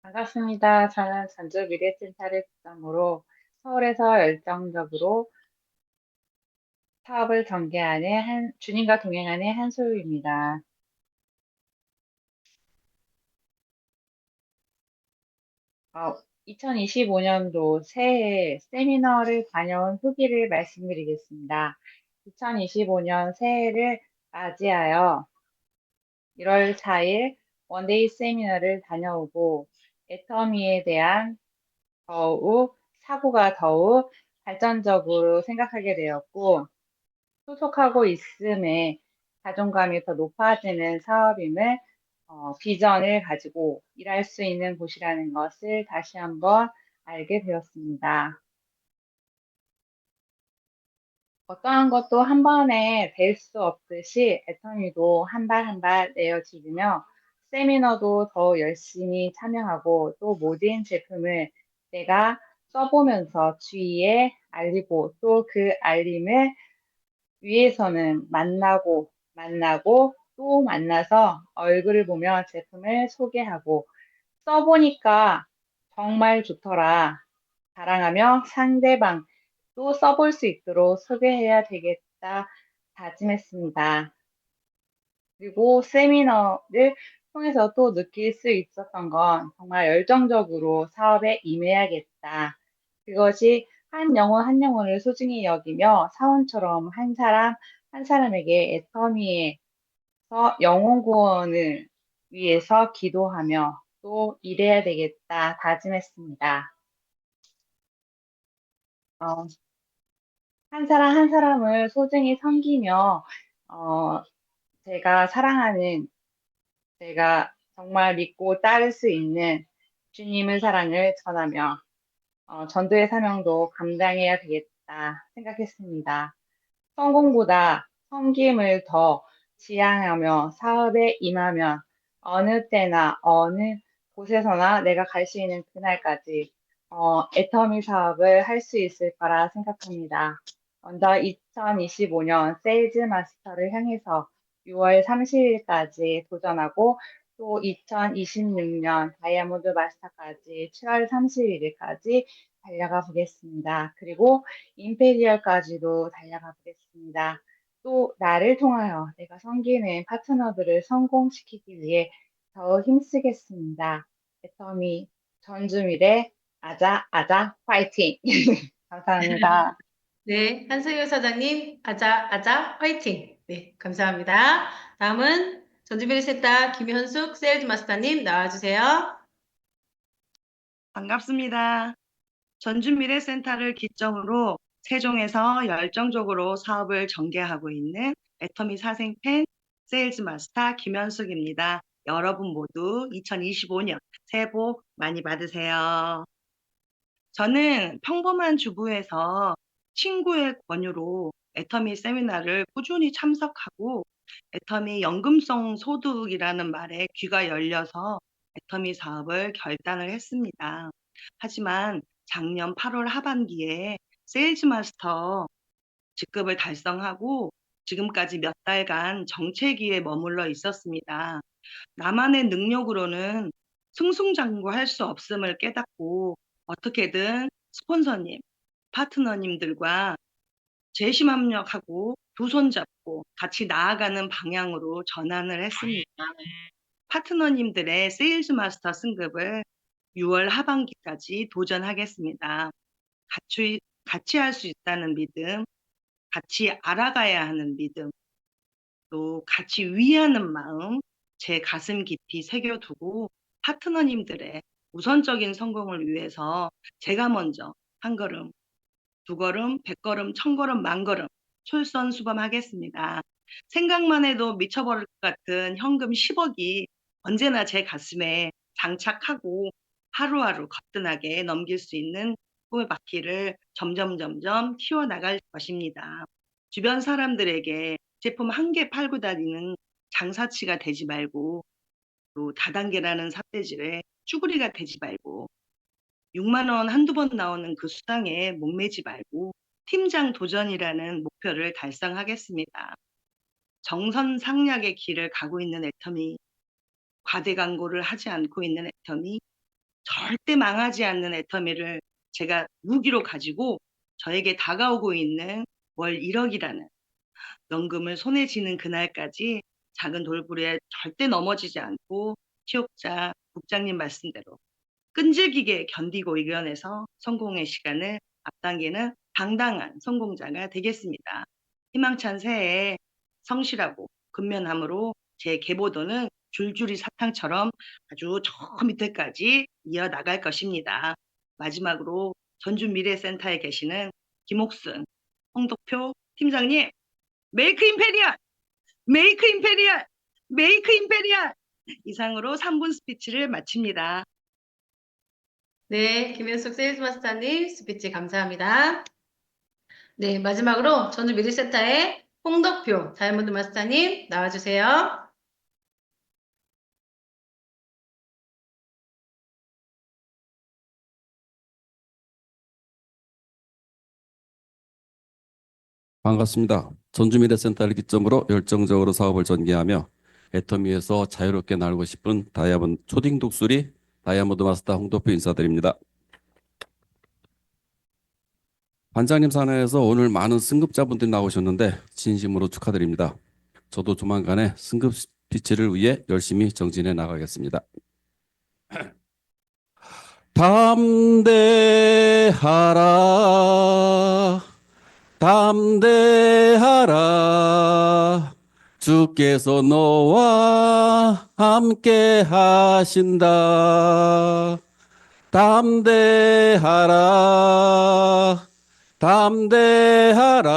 반갑습니다. 저는 전주 미래센터를 기점으로 서울에서 열정적으로 사업을 전개하는 주님과 동행하는 한소유입니다. 2025년도 새해 세미나를 다녀온 후기를 말씀드리겠습니다. 2025년 새해를 맞이하여 1월 4일 원데이 세미나를 다녀오고 애터미에 대한 사고가 더욱 발전적으로 생각하게 되었고 소속하고 있음에 자존감이 더 높아지는 사업임을 비전을 가지고 일할 수 있는 곳이라는 것을 다시 한번 알게 되었습니다. 어떠한 것도 한 번에 될 수 없듯이 애터미도 한 발 한 발 내어지으며 세미나도 더 열심히 참여하고 또 모든 제품을 내가 써보면서 주위에 알리고 또 그 알림을 위에서는 만나고 또 만나서 얼굴을 보며 제품을 소개하고 써보니까 정말 좋더라 자랑하며 상대방 또 써볼 수 있도록 소개해야 되겠다 다짐했습니다. 그리고 세미나를 통해서 또 느낄 수 있었던 건 정말 열정적으로 사업에 임해야겠다. 그것이 한 영혼 한 영혼을 소중히 여기며 사원처럼 한 사람 한 사람에게 애터미에서 영혼 구원을 위해서 기도하며 또 일해야 되겠다 다짐했습니다. 한 사람 한 사람을 소중히 섬기며 제가 사랑하는 제가 정말 믿고 따를 수 있는 주님의 사랑을 전하며 전도의 사명도 감당해야 되겠다 생각했습니다. 성공보다 섬김을 더 지향하며 사업에 임하면 어느 때나 어느 곳에서나 내가 갈 수 있는 그날까지 애터미 사업을 할 수 있을 거라 생각합니다. 먼저 2025년 세일즈 마스터를 향해서 6월 30일까지 도전하고 또 2026년 다이아몬드 마스터까지 7월 31일까지 달려가 보겠습니다. 그리고 임페리얼까지도 달려가 보겠습니다. 또 나를 통하여 내가 섬기는 파트너들을 성공시키기 위해 더 힘쓰겠습니다. 애터미 전주미래 아자 아자 파이팅! 감사합니다. 네, 한수유 사장님, 아자, 아자, 화이팅! 네, 감사합니다. 다음은 전주미래센터 김현숙 세일즈 마스터님 나와주세요. 반갑습니다. 전주미래센터를 기점으로 세종에서 열정적으로 사업을 전개하고 있는 애터미 사생팬 세일즈 마스터 김현숙입니다. 여러분 모두 2025년 새해 복 많이 받으세요. 저는 평범한 주부에서 친구의 권유로 애터미 세미나를 꾸준히 참석하고 애터미 연금성 소득이라는 말에 귀가 열려서 애터미 사업을 결단을 했습니다. 하지만 작년 8월 하반기에 세일즈 마스터 직급을 달성하고 지금까지 몇 달간 정체기에 머물러 있었습니다. 나만의 능력으로는 승승장구할 수 없음을 깨닫고 어떻게든 스폰서님, 파트너님들과 재심합력하고 두 손 잡고 같이 나아가는 방향으로 전환을 했습니다. 파트너님들의 세일즈 마스터 승급을 6월 하반기까지 도전하겠습니다. 같이 할 수 있다는 믿음, 같이 알아가야 하는 믿음, 또 같이 위하는 마음, 제 가슴 깊이 새겨두고 파트너님들의 우선적인 성공을 위해서 제가 먼저 한 걸음, 두 걸음, 100걸음, 1000걸음, 만걸음 솔선수범하겠습니다. 생각만 해도 미쳐버릴 것 같은 현금 10억이 언제나 제 가슴에 장착하고 하루하루 거뜬하게 넘길 수 있는 꿈의 바퀴를 점점 키워나갈 것입니다. 주변 사람들에게 제품 한 개 팔고 다니는 장사치가 되지 말고 또 다단계라는 삿대질에 쭈구리가 되지 말고 6만 원 한두 번 나오는 그 수당에 목매지 말고 팀장 도전이라는 목표를 달성하겠습니다. 정선상략의 길을 가고 있는 애터미, 과대광고를 하지 않고 있는 애터미, 절대 망하지 않는 애터미를 제가 무기로 가지고 저에게 다가오고 있는 월 1억이라는 연금을 손에 쥐는 그날까지 작은 돌부리에 절대 넘어지지 않고 치욕자 국장님 말씀대로 끈질기게 견디고 이겨내서 성공의 시간을 앞당기는 당당한 성공자가 되겠습니다. 희망찬 새해에 성실하고 근면함으로 제 계보도는 줄줄이 사탕처럼 아주 저 밑에까지 이어나갈 것입니다. 마지막으로 전주미래센터에 계시는 김옥순, 홍덕표 팀장님, 메이크 임페리얼! 메이크 임페리얼! 메이크 임페리얼! 이상으로 3분 스피치를 마칩니다. 네, 김현숙 세일즈 마스터님 스피치 감사합니다. 네, 마지막으로 전주미래센터의 홍덕표 다이아몬드 마스터님 나와주세요. 반갑습니다. 전주미래센터를 기점으로 열정적으로 사업을 전개하며 애터미에서 자유롭게 날고 싶은 다이아몬드 초딩 독수리 다이아몬드 마스터 홍도표 인사드립니다. 반장님 사내에서 오늘 많은 승급자분들이 나오셨는데 진심으로 축하드립니다. 저도 조만간에 승급 스피치를 위해 열심히 정진해 나가겠습니다. 담대하라 담대하라 주께서 너와 함께 하신다. 담대하라 담대하라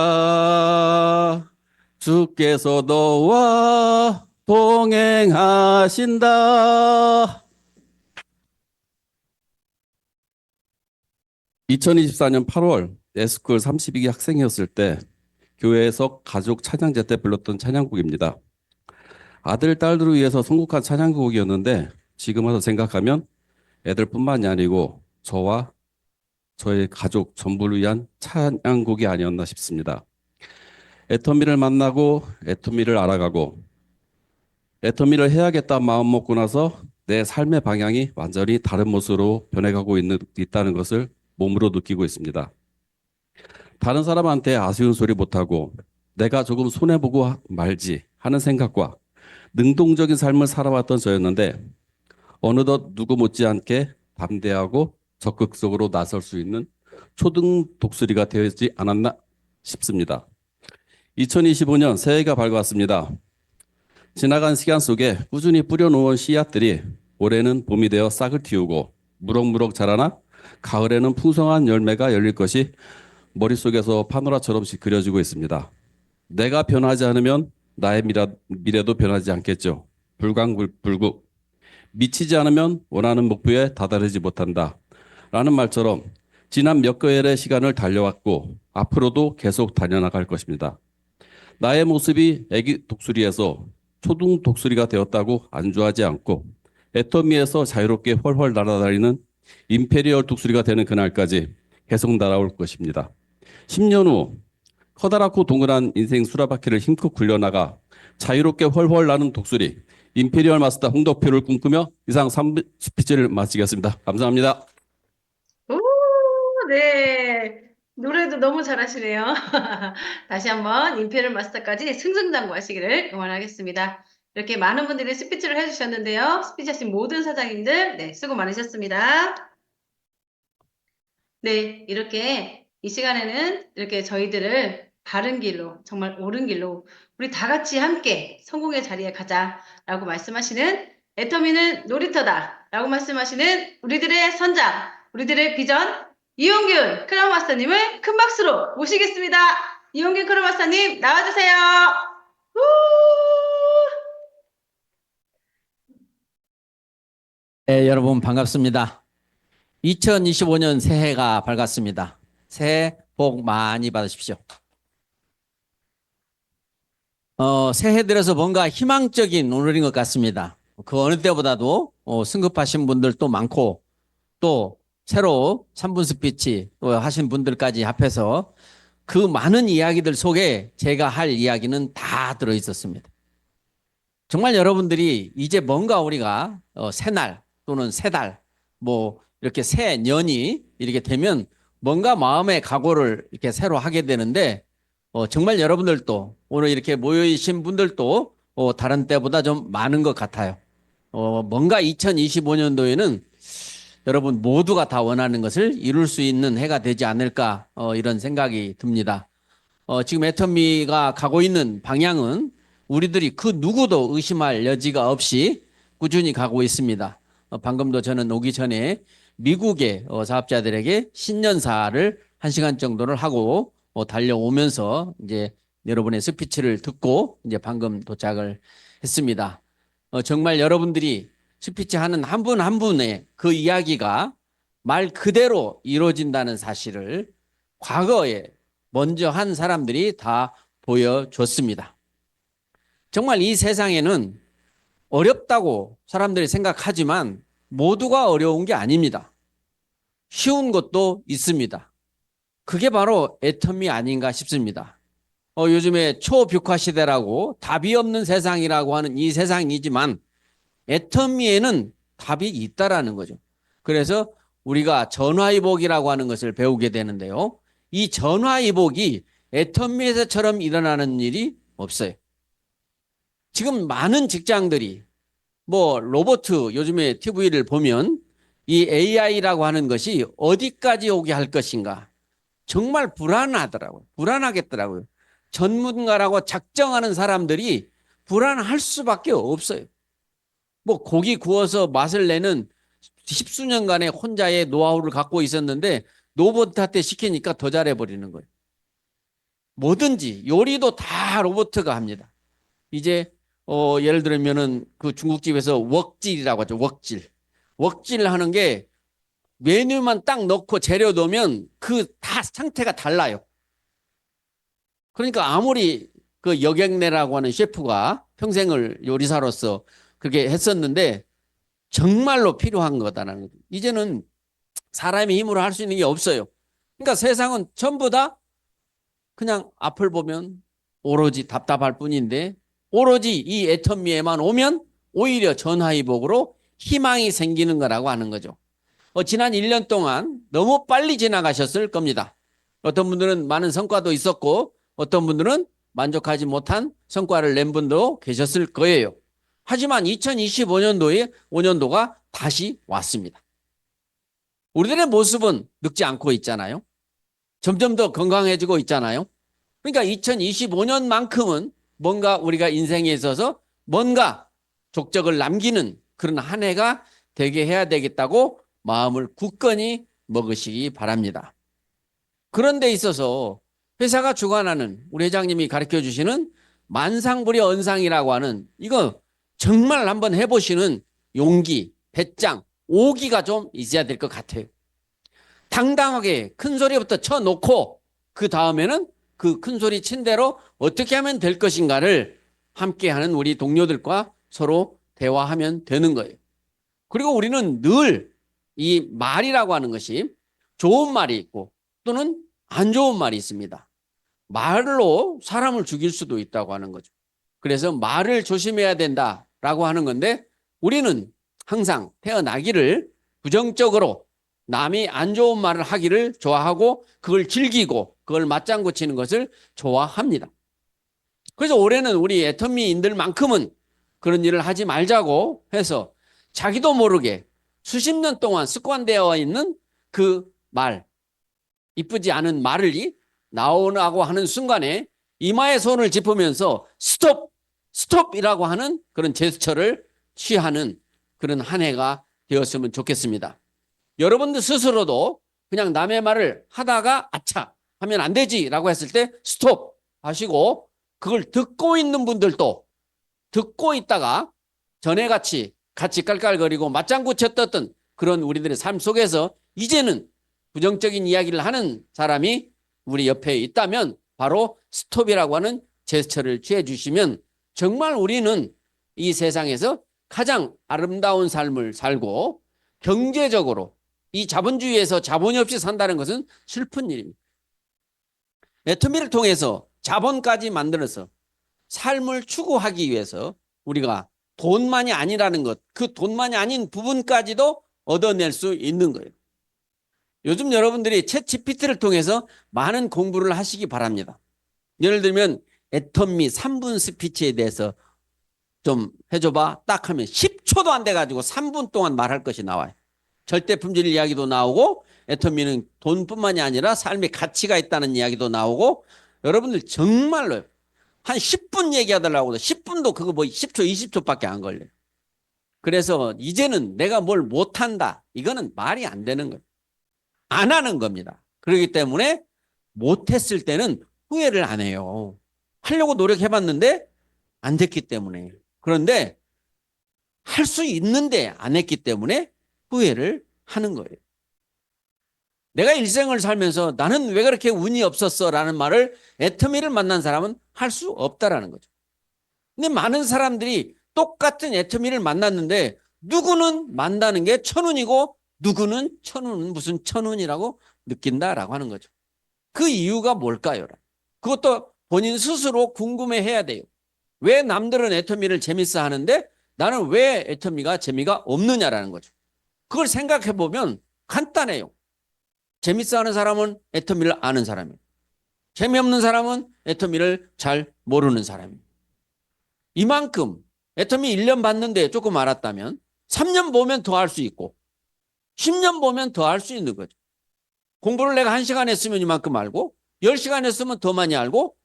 주께서 너와 동행하신다. 2024년 8월 에스쿨 32기 학생이었을 때 교회에서 가족 찬양제 때 불렀던 찬양곡입니다. 아들, 딸들을 위해서 선곡한 찬양곡이었는데 지금 와서 생각하면 애들뿐만이 아니고 저와 저의 가족 전부를 위한 찬양곡이 아니었나 싶습니다. 애터미를 만나고 애터미를 알아가고 애터미를 해야겠다 마음 먹고 나서 내 삶의 방향이 완전히 다른 모습으로 변해가고 있다는 것을 몸으로 느끼고 있습니다. 다른 사람한테 아쉬운 소리 못하고 내가 조금 손해보고 말지 하는 생각과 능동적인 삶을 살아왔던 저였는데 어느덧 누구 못지않게 담대하고 적극적으로 나설 수 있는 초등 독수리가 되지 않았나 싶습니다. 2025년 새해가 밝아왔습니다. 지나간 시간 속에 꾸준히 뿌려놓은 씨앗들이 올해는 봄이 되어 싹을 틔우고 무럭무럭 자라나 가을에는 풍성한 열매가 열릴 것이 머릿속에서 파노라처럼씩 그려지고 있습니다. 내가 변하지 않으면 나의 미래도 변하지 않겠죠. 불광불구. 미치지 않으면 원하는 목표에 다다르지 못한다. 라는 말처럼 지난 몇 개월의 시간을 달려왔고 앞으로도 계속 달려나갈 것입니다. 나의 모습이 애기 독수리에서 초등 독수리가 되었다고 안주하지 않고 애터미에서 자유롭게 훨훨 날아다니는 임페리얼 독수리가 되는 그날까지 계속 날아올 것입니다. 10년 후 커다랗고 동그란 인생 수라바퀴를 힘껏 굴려나가 자유롭게 훨훨 나는 독수리 임페리얼 마스터 홍덕표를 꿈꾸며 이상 3부 스피치를 마치겠습니다. 감사합니다. 오, 네. 노래도 너무 잘하시네요. 다시 한번 임페리얼 마스터까지 승승장구하시기를 응원하겠습니다. 이렇게 많은 분들이 스피치를 해주셨는데요. 스피치 하신 모든 사장님들, 네, 수고 많으셨습니다. 네, 이렇게 이 시간에는 이렇게 저희들을 바른 길로, 정말 옳은 길로 우리 다 같이 함께 성공의 자리에 가자라고 말씀하시는 애터미는 놀이터다 라고 말씀하시는 우리들의 선장, 우리들의 비전, 이용균 크라운 마스터님을 큰 박수로 모시겠습니다. 이용균 크라운 마스터님 나와주세요. 우! 네, 여러분 반갑습니다. 2025년 새해가 밝았습니다. 새해 복 많이 받으십시오. 새해 들어서 뭔가 희망적인 오늘인 것 같습니다. 그 어느 때보다도 승급하신 분들도 많고 또 새로 3분 스피치 또 하신 분들까지 합해서 그 많은 이야기들 속에 제가 할 이야기는 다 들어있었습니다. 정말 여러분들이 이제 뭔가 우리가 새날 또는 새 달 뭐 이렇게 새 년이 이렇게 되면 뭔가 마음의 각오를 이렇게 새로 하게 되는데 정말 여러분들도 오늘 이렇게 모여있신 분들도 다른 때보다 좀 많은 것 같아요. 뭔가 2025년도에는 여러분 모두가 다 원하는 것을 이룰 수 있는 해가 되지 않을까 이런 생각이 듭니다. 지금 애터미가 가고 있는 방향은 우리들이 그 누구도 의심할 여지가 없이 꾸준히 가고 있습니다. 방금도 저는 오기 전에 미국의 사업자들에게 신년사를 1시간 정도를 하고 달려오면서 이제 여러분의 스피치를 듣고 이제 방금 도착을 했습니다. 정말 여러분들이 스피치 하는 한 분 한 분의 그 이야기가 말 그대로 이루어진다는 사실을 과거에 먼저 한 사람들이 다 보여줬습니다. 정말 이 세상에는 어렵다고 사람들이 생각하지만 모두가 어려운 게 아닙니다. 쉬운 것도 있습니다. 그게 바로 애터미 아닌가 싶습니다. 요즘에 초벽화 시대라고 답이 없는 세상이라고 하는 이 세상이지만 애터미에는 답이 있다라는 거죠. 그래서 우리가 전화위복이라고 하는 것을 배우게 되는데요. 이 전화위복이 애터미에서처럼 일어나는 일이 없어요. 지금 많은 직장들이 뭐 로봇 요즘에 TV를 보면 이 AI라고 하는 것이 어디까지 오게 할 것인가 정말 불안하더라고요. 불안하겠더라고요. 전문가라고 작정하는 사람들이 불안할 수밖에 없어요. 뭐 고기 구워서 맛을 내는 10수년간의 혼자의 노하우를 갖고 있었는데 로봇한테 시키니까 더 잘해버리는 거예요. 뭐든지 요리도 다 로봇가 합니다. 이제 예를 들면은 그 중국집에서 웍질이라고 하죠. 웍질 하는 게 메뉴만 딱 넣고 재료 넣으면 그 다 상태가 달라요. 그러니까 아무리 그 여객내라고 하는 셰프가 평생을 요리사로서 그렇게 했었는데 정말로 필요한 거다라는 거죠. 이제는 사람의 힘으로 할 수 있는 게 없어요. 그러니까 세상은 전부 다 그냥 앞을 보면 오로지 답답할 뿐인데 오로지 이 애터미에만 오면 오히려 전화위복으로 희망이 생기는 거라고 하는 거죠. 지난 1년 동안 너무 빨리 지나가셨을 겁니다. 어떤 분들은 많은 성과도 있었고 어떤 분들은 만족하지 못한 성과를 낸 분도 계셨을 거예요. 하지만 2025년도가 다시 왔습니다. 우리들의 모습은 늙지 않고 있잖아요. 점점 더 건강해지고 있잖아요. 그러니까 2025년만큼은 뭔가 우리가 인생에 있어서 뭔가 족적을 남기는 그런 한 해가 되게 해야 되겠다고 마음을 굳건히 먹으시기 바랍니다. 그런 데 있어서 회사가 주관하는 우리 회장님이 가르쳐 주시는 만상불의 언상이라고 하는 이거 정말 한번 해보시는 용기, 배짱, 오기가 좀 있어야 될 것 같아요. 당당하게 큰 소리부터 쳐놓고 그 다음에는 그 큰 소리 친 대로 어떻게 하면 될 것인가를 함께하는 우리 동료들과 서로 대화하면 되는 거예요. 그리고 우리는 늘 이 말이라고 하는 것이 좋은 말이 있고 또는 안 좋은 말이 있습니다. 말로 사람을 죽일 수도 있다고 하는 거죠. 그래서 말을 조심해야 된다라고 하는 건데 우리는 항상 태어나기를 부정적으로 남이 안 좋은 말을 하기를 좋아하고 그걸 즐기고 그걸 맞장구 치는 것을 좋아합니다. 그래서 올해는 우리 애터미인들만큼은 그런 일을 하지 말자고 해서 자기도 모르게 수십 년 동안 습관되어 있는 그 말, 이쁘지 않은 말이 나오라고 하는 순간에 이마에 손을 짚으면서 스톱! 스톱이라고 하는 그런 제스처를 취하는 그런 한 해가 되었으면 좋겠습니다. 여러분들 스스로도 그냥 남의 말을 하다가 아차 하면 안 되지라고 했을 때 스톱 하시고 그걸 듣고 있는 분들도 듣고 있다가 전에 같이 깔깔거리고 맞장구 쳤던 그런 우리들의 삶 속에서 이제는 부정적인 이야기를 하는 사람이 우리 옆에 있다면 바로 스톱이라고 하는 제스처를 취해 주시면 정말 우리는 이 세상에서 가장 아름다운 삶을 살고 경제적으로 이 자본주의에서 자본이 없이 산다는 것은 슬픈 일입니다. 애터미를 통해서 자본까지 만들어서 삶을 추구하기 위해서 우리가 돈만이 아니라는 것, 그 돈만이 아닌 부분까지도 얻어낼 수 있는 거예요. 요즘 여러분들이 챗 GPT를 통해서 많은 공부를 하시기 바랍니다. 예를 들면 애터미 3분 스피치에 대해서 좀 해줘봐 딱 하면 10초도 안 돼가지고 3분 동안 말할 것이 나와요. 절대 품질 이야기도 나오고 애터미는 돈뿐만이 아니라 삶의 가치가 있다는 이야기도 나오고 여러분들 정말로요. 한 10분 얘기하더라고 10분도 그거 뭐 10초 20초밖에 안 걸려요. 그래서 이제는 내가 뭘 못한다 이거는 말이 안 되는 거예요. 안 하는 겁니다. 그렇기 때문에 못했을 때는 후회를 안 해요. 하려고 노력해봤는데 안 됐기 때문에. 그런데 할 수 있는데 안 했기 때문에 후회를 하는 거예요. 내가 일생을 살면서 나는 왜 그렇게 운이 없었어 라는 말을 애터미를 만난 사람은 할 수 없다라는 거죠. 근데 많은 사람들이 똑같은 애터미를 만났는데 누구는 만나는 게 천운이고 누구는 천운은 무슨 천운이라고 느낀다라고 하는 거죠. 그 이유가 뭘까요? 그것도 본인 스스로 궁금해해야 돼요. 왜 남들은 애터미를 재밌어 하는데 나는 왜 애터미가 재미가 없느냐라는 거죠. 그걸 생각해 보면 간단해요. 재밌어 하는 사람은 애터미를 아는 사람이에요. 재미없는 사람은 애터미를 잘 모르는 사람이에요. 이만큼 애터미 1년 봤는데 조금 알았다면 3년 보면 더 알 수 있고 10년 보면 더 알 수 있는 거죠. 공부를 내가 1시간 했으면 이만큼 알고 10시간 했으면 더 많이 알고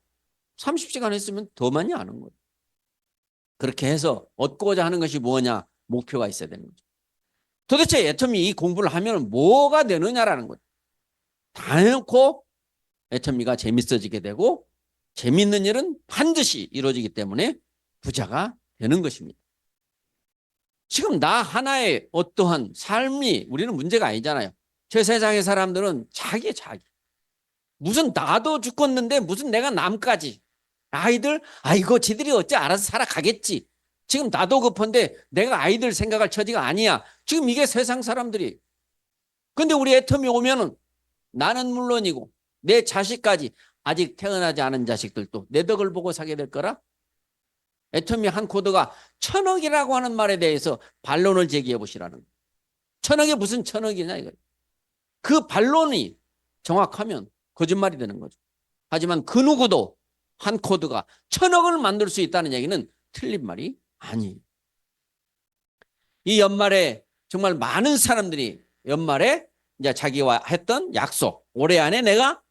30시간 했으면 더 많이 아는 거예요. 그렇게 해서 얻고자 하는 것이 뭐냐? 목표가 있어야 되는 거죠. 도대체 애터미 이 공부를 하면 뭐가 되느냐라는 거죠. 다 해놓고 애터미가 재밌어지게 되고 재밌는 일은 반드시 이루어지기 때문에 부자가 되는 것입니다. 지금 나 하나의 어떠한 삶이 우리는 문제가 아니잖아요. 저 세상의 사람들은 자기 무슨 나도 죽겠는데 무슨 내가 남까지 아이들, 아이고, 지들이 어째 알아서 살아가겠지. 지금 나도 급한데 내가 아이들 생각할 처지가 아니야. 지금 이게 세상 사람들이. 근데 우리 애텀이 오면은 나는 물론이고 내 자식까지 아직 태어나지 않은 자식들도 내 덕을 보고 사게 될 거라. 애텀이 한 코드가 1000억이라고 하는 말에 대해서 반론을 제기해 보시라는 거예요. 1000억이 무슨 1000억이냐 이거. 그 반론이 정확하면 거짓말이 되는 거죠. 하지만 그 누구도 한 코드가 1000억을 만들 수 있다는 얘기는 틀린 말이 아니에요. 이 연말에 정말 많은 사람들이 연말에 이제 자기와 했던 약속, 올해 안에 내가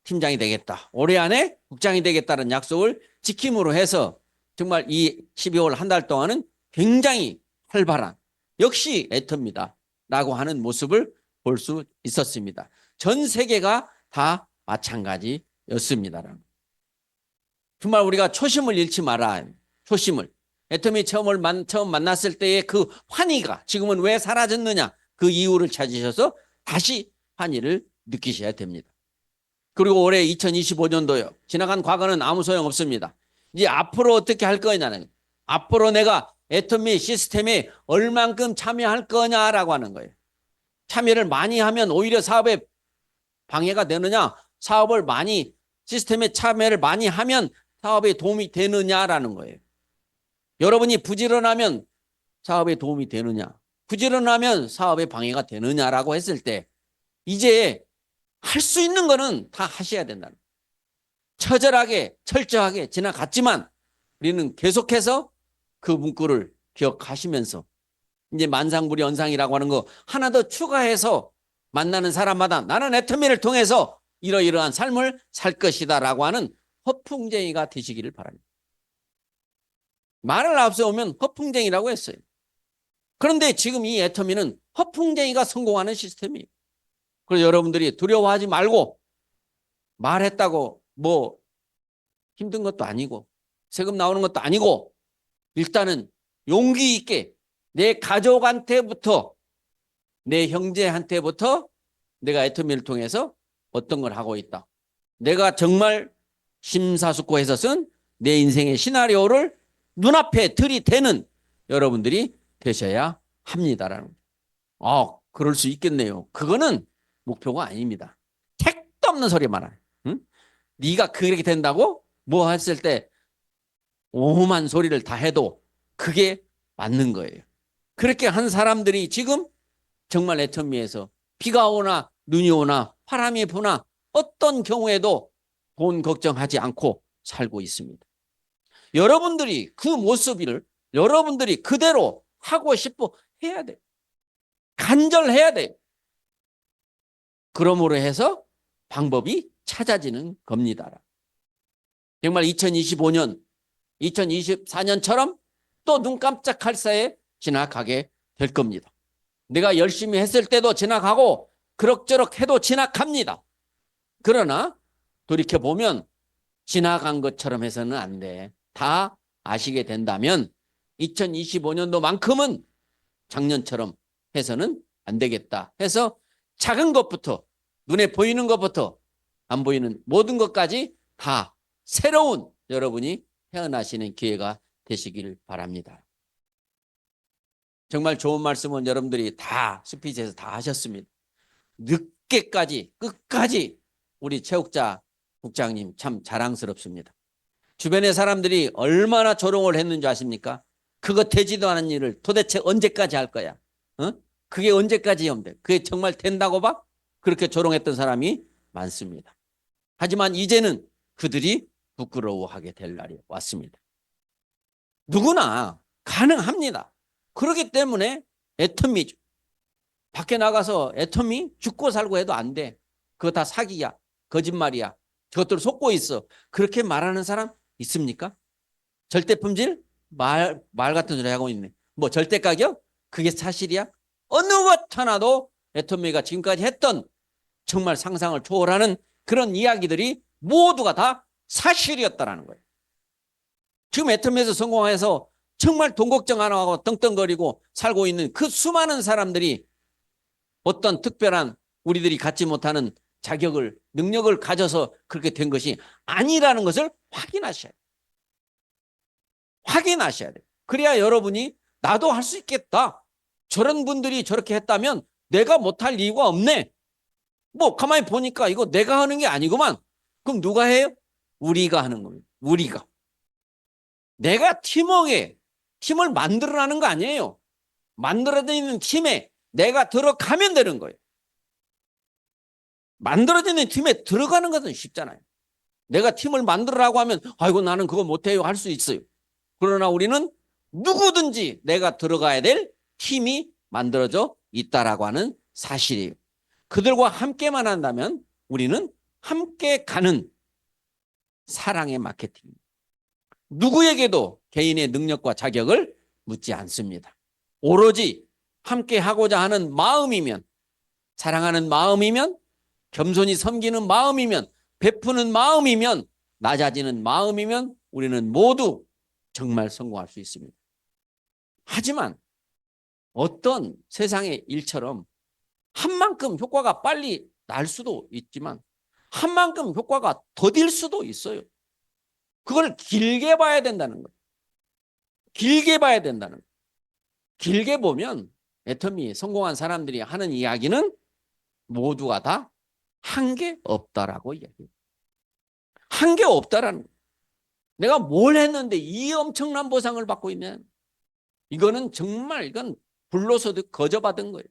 팀장이 되겠다, 올해 안에 국장이 되겠다는 약속을 지킴으로 해서 정말 이 12월 한 달 동안은 굉장히 활발한, 역시 애터입니다 라고 하는 모습을 볼 수 있었습니다. 전 세계가 다 마찬가지였습니다. 정말 우리가 초심을 잃지 말아야 해요. 초심을. 애터미 처음 만났을 때의 그 환희가 지금은 왜 사라졌느냐, 그 이유를 찾으셔서 다시 환희를 느끼셔야 됩니다. 그리고 올해 2025년도요. 지나간 과거는 아무 소용 없습니다. 이제 앞으로 어떻게 할 거냐는, 앞으로 내가 애터미 시스템에 얼만큼 참여할 거냐라고 하는 거예요. 참여를 많이 하면 오히려 사업에 방해가 되느냐, 사업을 많이, 시스템에 참여를 많이 하면 사업에 도움이 되느냐라는 거예요. 여러분이 부지런하면 사업에 도움이 되느냐, 부지런하면 사업에 방해가 되느냐라고 했을 때 이제 할 수 있는 거는 다 하셔야 된다는 거예요. 처절하게 철저하게 지나갔지만 우리는 계속해서 그 문구를 기억하시면서 이제 만상불이 언상이라고 하는 거 하나 더 추가해서 만나는 사람마다 나는 애터미를 통해서 이러이러한 삶을 살 것이다 라고 하는 허풍쟁이가 되시기를 바랍니다. 말을 앞세우면 허풍쟁이라고 했어요. 그런데 지금 이 애터미는 허풍쟁이가 성공하는 시스템이에요. 그래서 여러분들이 두려워하지 말고, 말했다고 뭐 힘든 것도 아니고 세금 나오는 것도 아니고 일단은 용기 있게 내 가족한테부터, 내 형제한테부터 내가 애터미를 통해서 어떤 걸 하고 있다, 내가 정말 심사숙고해서 쓴 내 인생의 시나리오를 눈앞에 들이대는 여러분들이 되셔야 합니다라는. 그럴 수 있겠네요. 그거는 목표가 아닙니다. 택도 없는 소리만 해요. 응? 네가 그렇게 된다고 뭐 했을 때 오만 소리를 다 해도 그게 맞는 거예요. 그렇게 한 사람들이 지금 정말 애터미에서 비가 오나 눈이 오나 바람이 부나 어떤 경우에도 돈 걱정하지 않고 살고 있습니다. 여러분들이 그 모습을 여러분들이 그대로 하고 싶어 해야 돼요. 간절해야 돼요. 그러므로 해서 방법이 찾아지는 겁니다. 정말 2025년, 2024년처럼 또 눈 깜짝할 새에 지나가게 될 겁니다. 내가 열심히 했을 때도 지나가고 그럭저럭 해도 지나갑니다. 그러나 돌이켜보면 지나간 것처럼 해서는 안 돼. 다 아시게 된다면 2025년도만큼은 작년처럼 해서는 안 되겠다 해서 작은 것부터, 눈에 보이는 것부터 안 보이는 모든 것까지 다 새로운 여러분이 태어나시는 기회가 되시길 바랍니다. 정말 좋은 말씀은 여러분들이 다 스피치에서 다 하셨습니다. 늦게까지 끝까지 우리 최욱자 국장님 참 자랑스럽습니다. 주변의 사람들이 얼마나 조롱을 했는지 아십니까? 그거 되지도 않은 일을 도대체 언제까지 할 거야? 그게 언제까지 하면 돼? 그게 정말 된다고 봐? 그렇게 조롱했던 사람이 많습니다. 하지만 이제는 그들이 부끄러워하게 될 날이 왔습니다. 누구나 가능합니다. 그렇기 때문에 애터미죠. 밖에 나가서 애터미 죽고 살고 해도 안 돼. 그거 다 사기야, 거짓말이야, 저것들 속고 있어, 그렇게 말하는 사람 있습니까? 절대품질? 말 같은 소리 하고 있네. 뭐 절대가격? 그게 사실이야? 어느 것 하나도 애터미가 지금까지 했던 정말 상상을 초월하는 그런 이야기들이 모두가 다 사실이었다라는 거예요. 지금 애터미에서 성공해서 정말 돈 걱정 안 하고 떵떵거리고 살고 있는 그 수많은 사람들이 어떤 특별한 우리들이 갖지 못하는 자격을, 능력을 가져서 그렇게 된 것이 아니라는 것을 확인하셔야 돼요. 확인하셔야 돼요. 그래야 여러분이 나도 할 수 있겠다. 저런 분들이 저렇게 했다면 내가 못할 이유가 없네. 뭐 가만히 보니까 이거 내가 하는 게 아니구만. 그럼 누가 해요? 우리가 하는 겁니다. 우리가. 내가 팀워크에 팀을 만들어라는 거 아니에요. 만들어지는 팀에 내가 들어가면 되는 거예요. 만들어지는 팀에 들어가는 것은 쉽잖아요. 내가 팀을 만들으라고 하면 아이고 나는 그거 못해요 할 수 있어요. 그러나 우리는 누구든지 내가 들어가야 될 팀이 만들어져 있다라고 하는 사실이에요. 그들과 함께만 한다면 우리는 함께 가는 사랑의 마케팅입니다. 누구에게도 개인의 능력과 자격을 묻지 않습니다. 오로지 함께 하고자 하는 마음이면, 사랑하는 마음이면, 겸손히 섬기는 마음이면, 베푸는 마음이면, 낮아지는 마음이면 우리는 모두 정말 성공할 수 있습니다. 하지만 어떤 세상의 일처럼 한 만큼 효과가 빨리 날 수도 있지만 한 만큼 효과가 더딜 수도 있어요. 그걸 길게 봐야 된다는 거예요. 길게 봐야 된다는 거예요. 길게 보면 애터미 성공한 사람들이 하는 이야기는 모두가 다 한계 없다라고 이야기해요. 한계 없다라는 거예요. 내가 뭘 했는데 이 엄청난 보상을 받고 있는, 이거는 정말 이건 불로소득 거저 받은 거예요.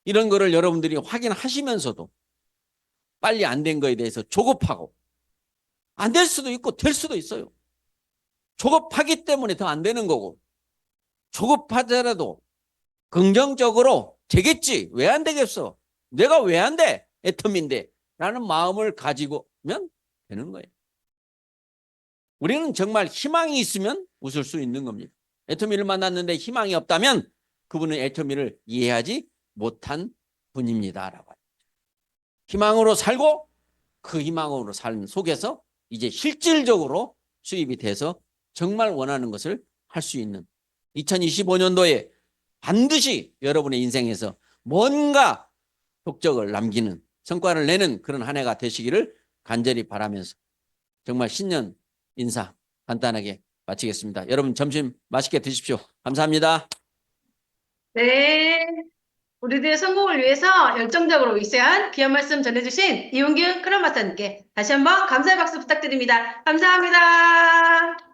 이런 거를 여러분들이 확인하시면서도 빨리 안 된 거에 대해서 조급하고, 안 될 수도 있고 될 수도 있어요. 조급하기 때문에 더 안 되는 거고, 조급하더라도 긍정적으로 되겠지, 왜 안 되겠어, 내가 왜 안 돼, 애터미인데 라는 마음을 가지고면 되는 거예요. 우리는 정말 희망이 있으면 웃을 수 있는 겁니다. 애터미를 만났는데 희망이 없다면 그분은 애터미를 이해하지 못한 분입니다라고. 희망으로 살고 그 희망으로 삶 속에서 이제 실질적으로 수입이 돼서 정말 원하는 것을 할 수 있는 2025년도에 반드시 여러분의 인생에서 뭔가 족적을 남기는, 성과를 내는 그런 한 해가 되시기를 간절히 바라면서 정말 신년 인사 간단하게 마치겠습니다. 여러분 점심 맛있게 드십시오. 감사합니다. 네. 우리들의 성공을 위해서 열정적으로 위세한 귀한 말씀 전해주신 이용규 크라마사님께 다시 한번 감사의 박수 부탁드립니다. 감사합니다.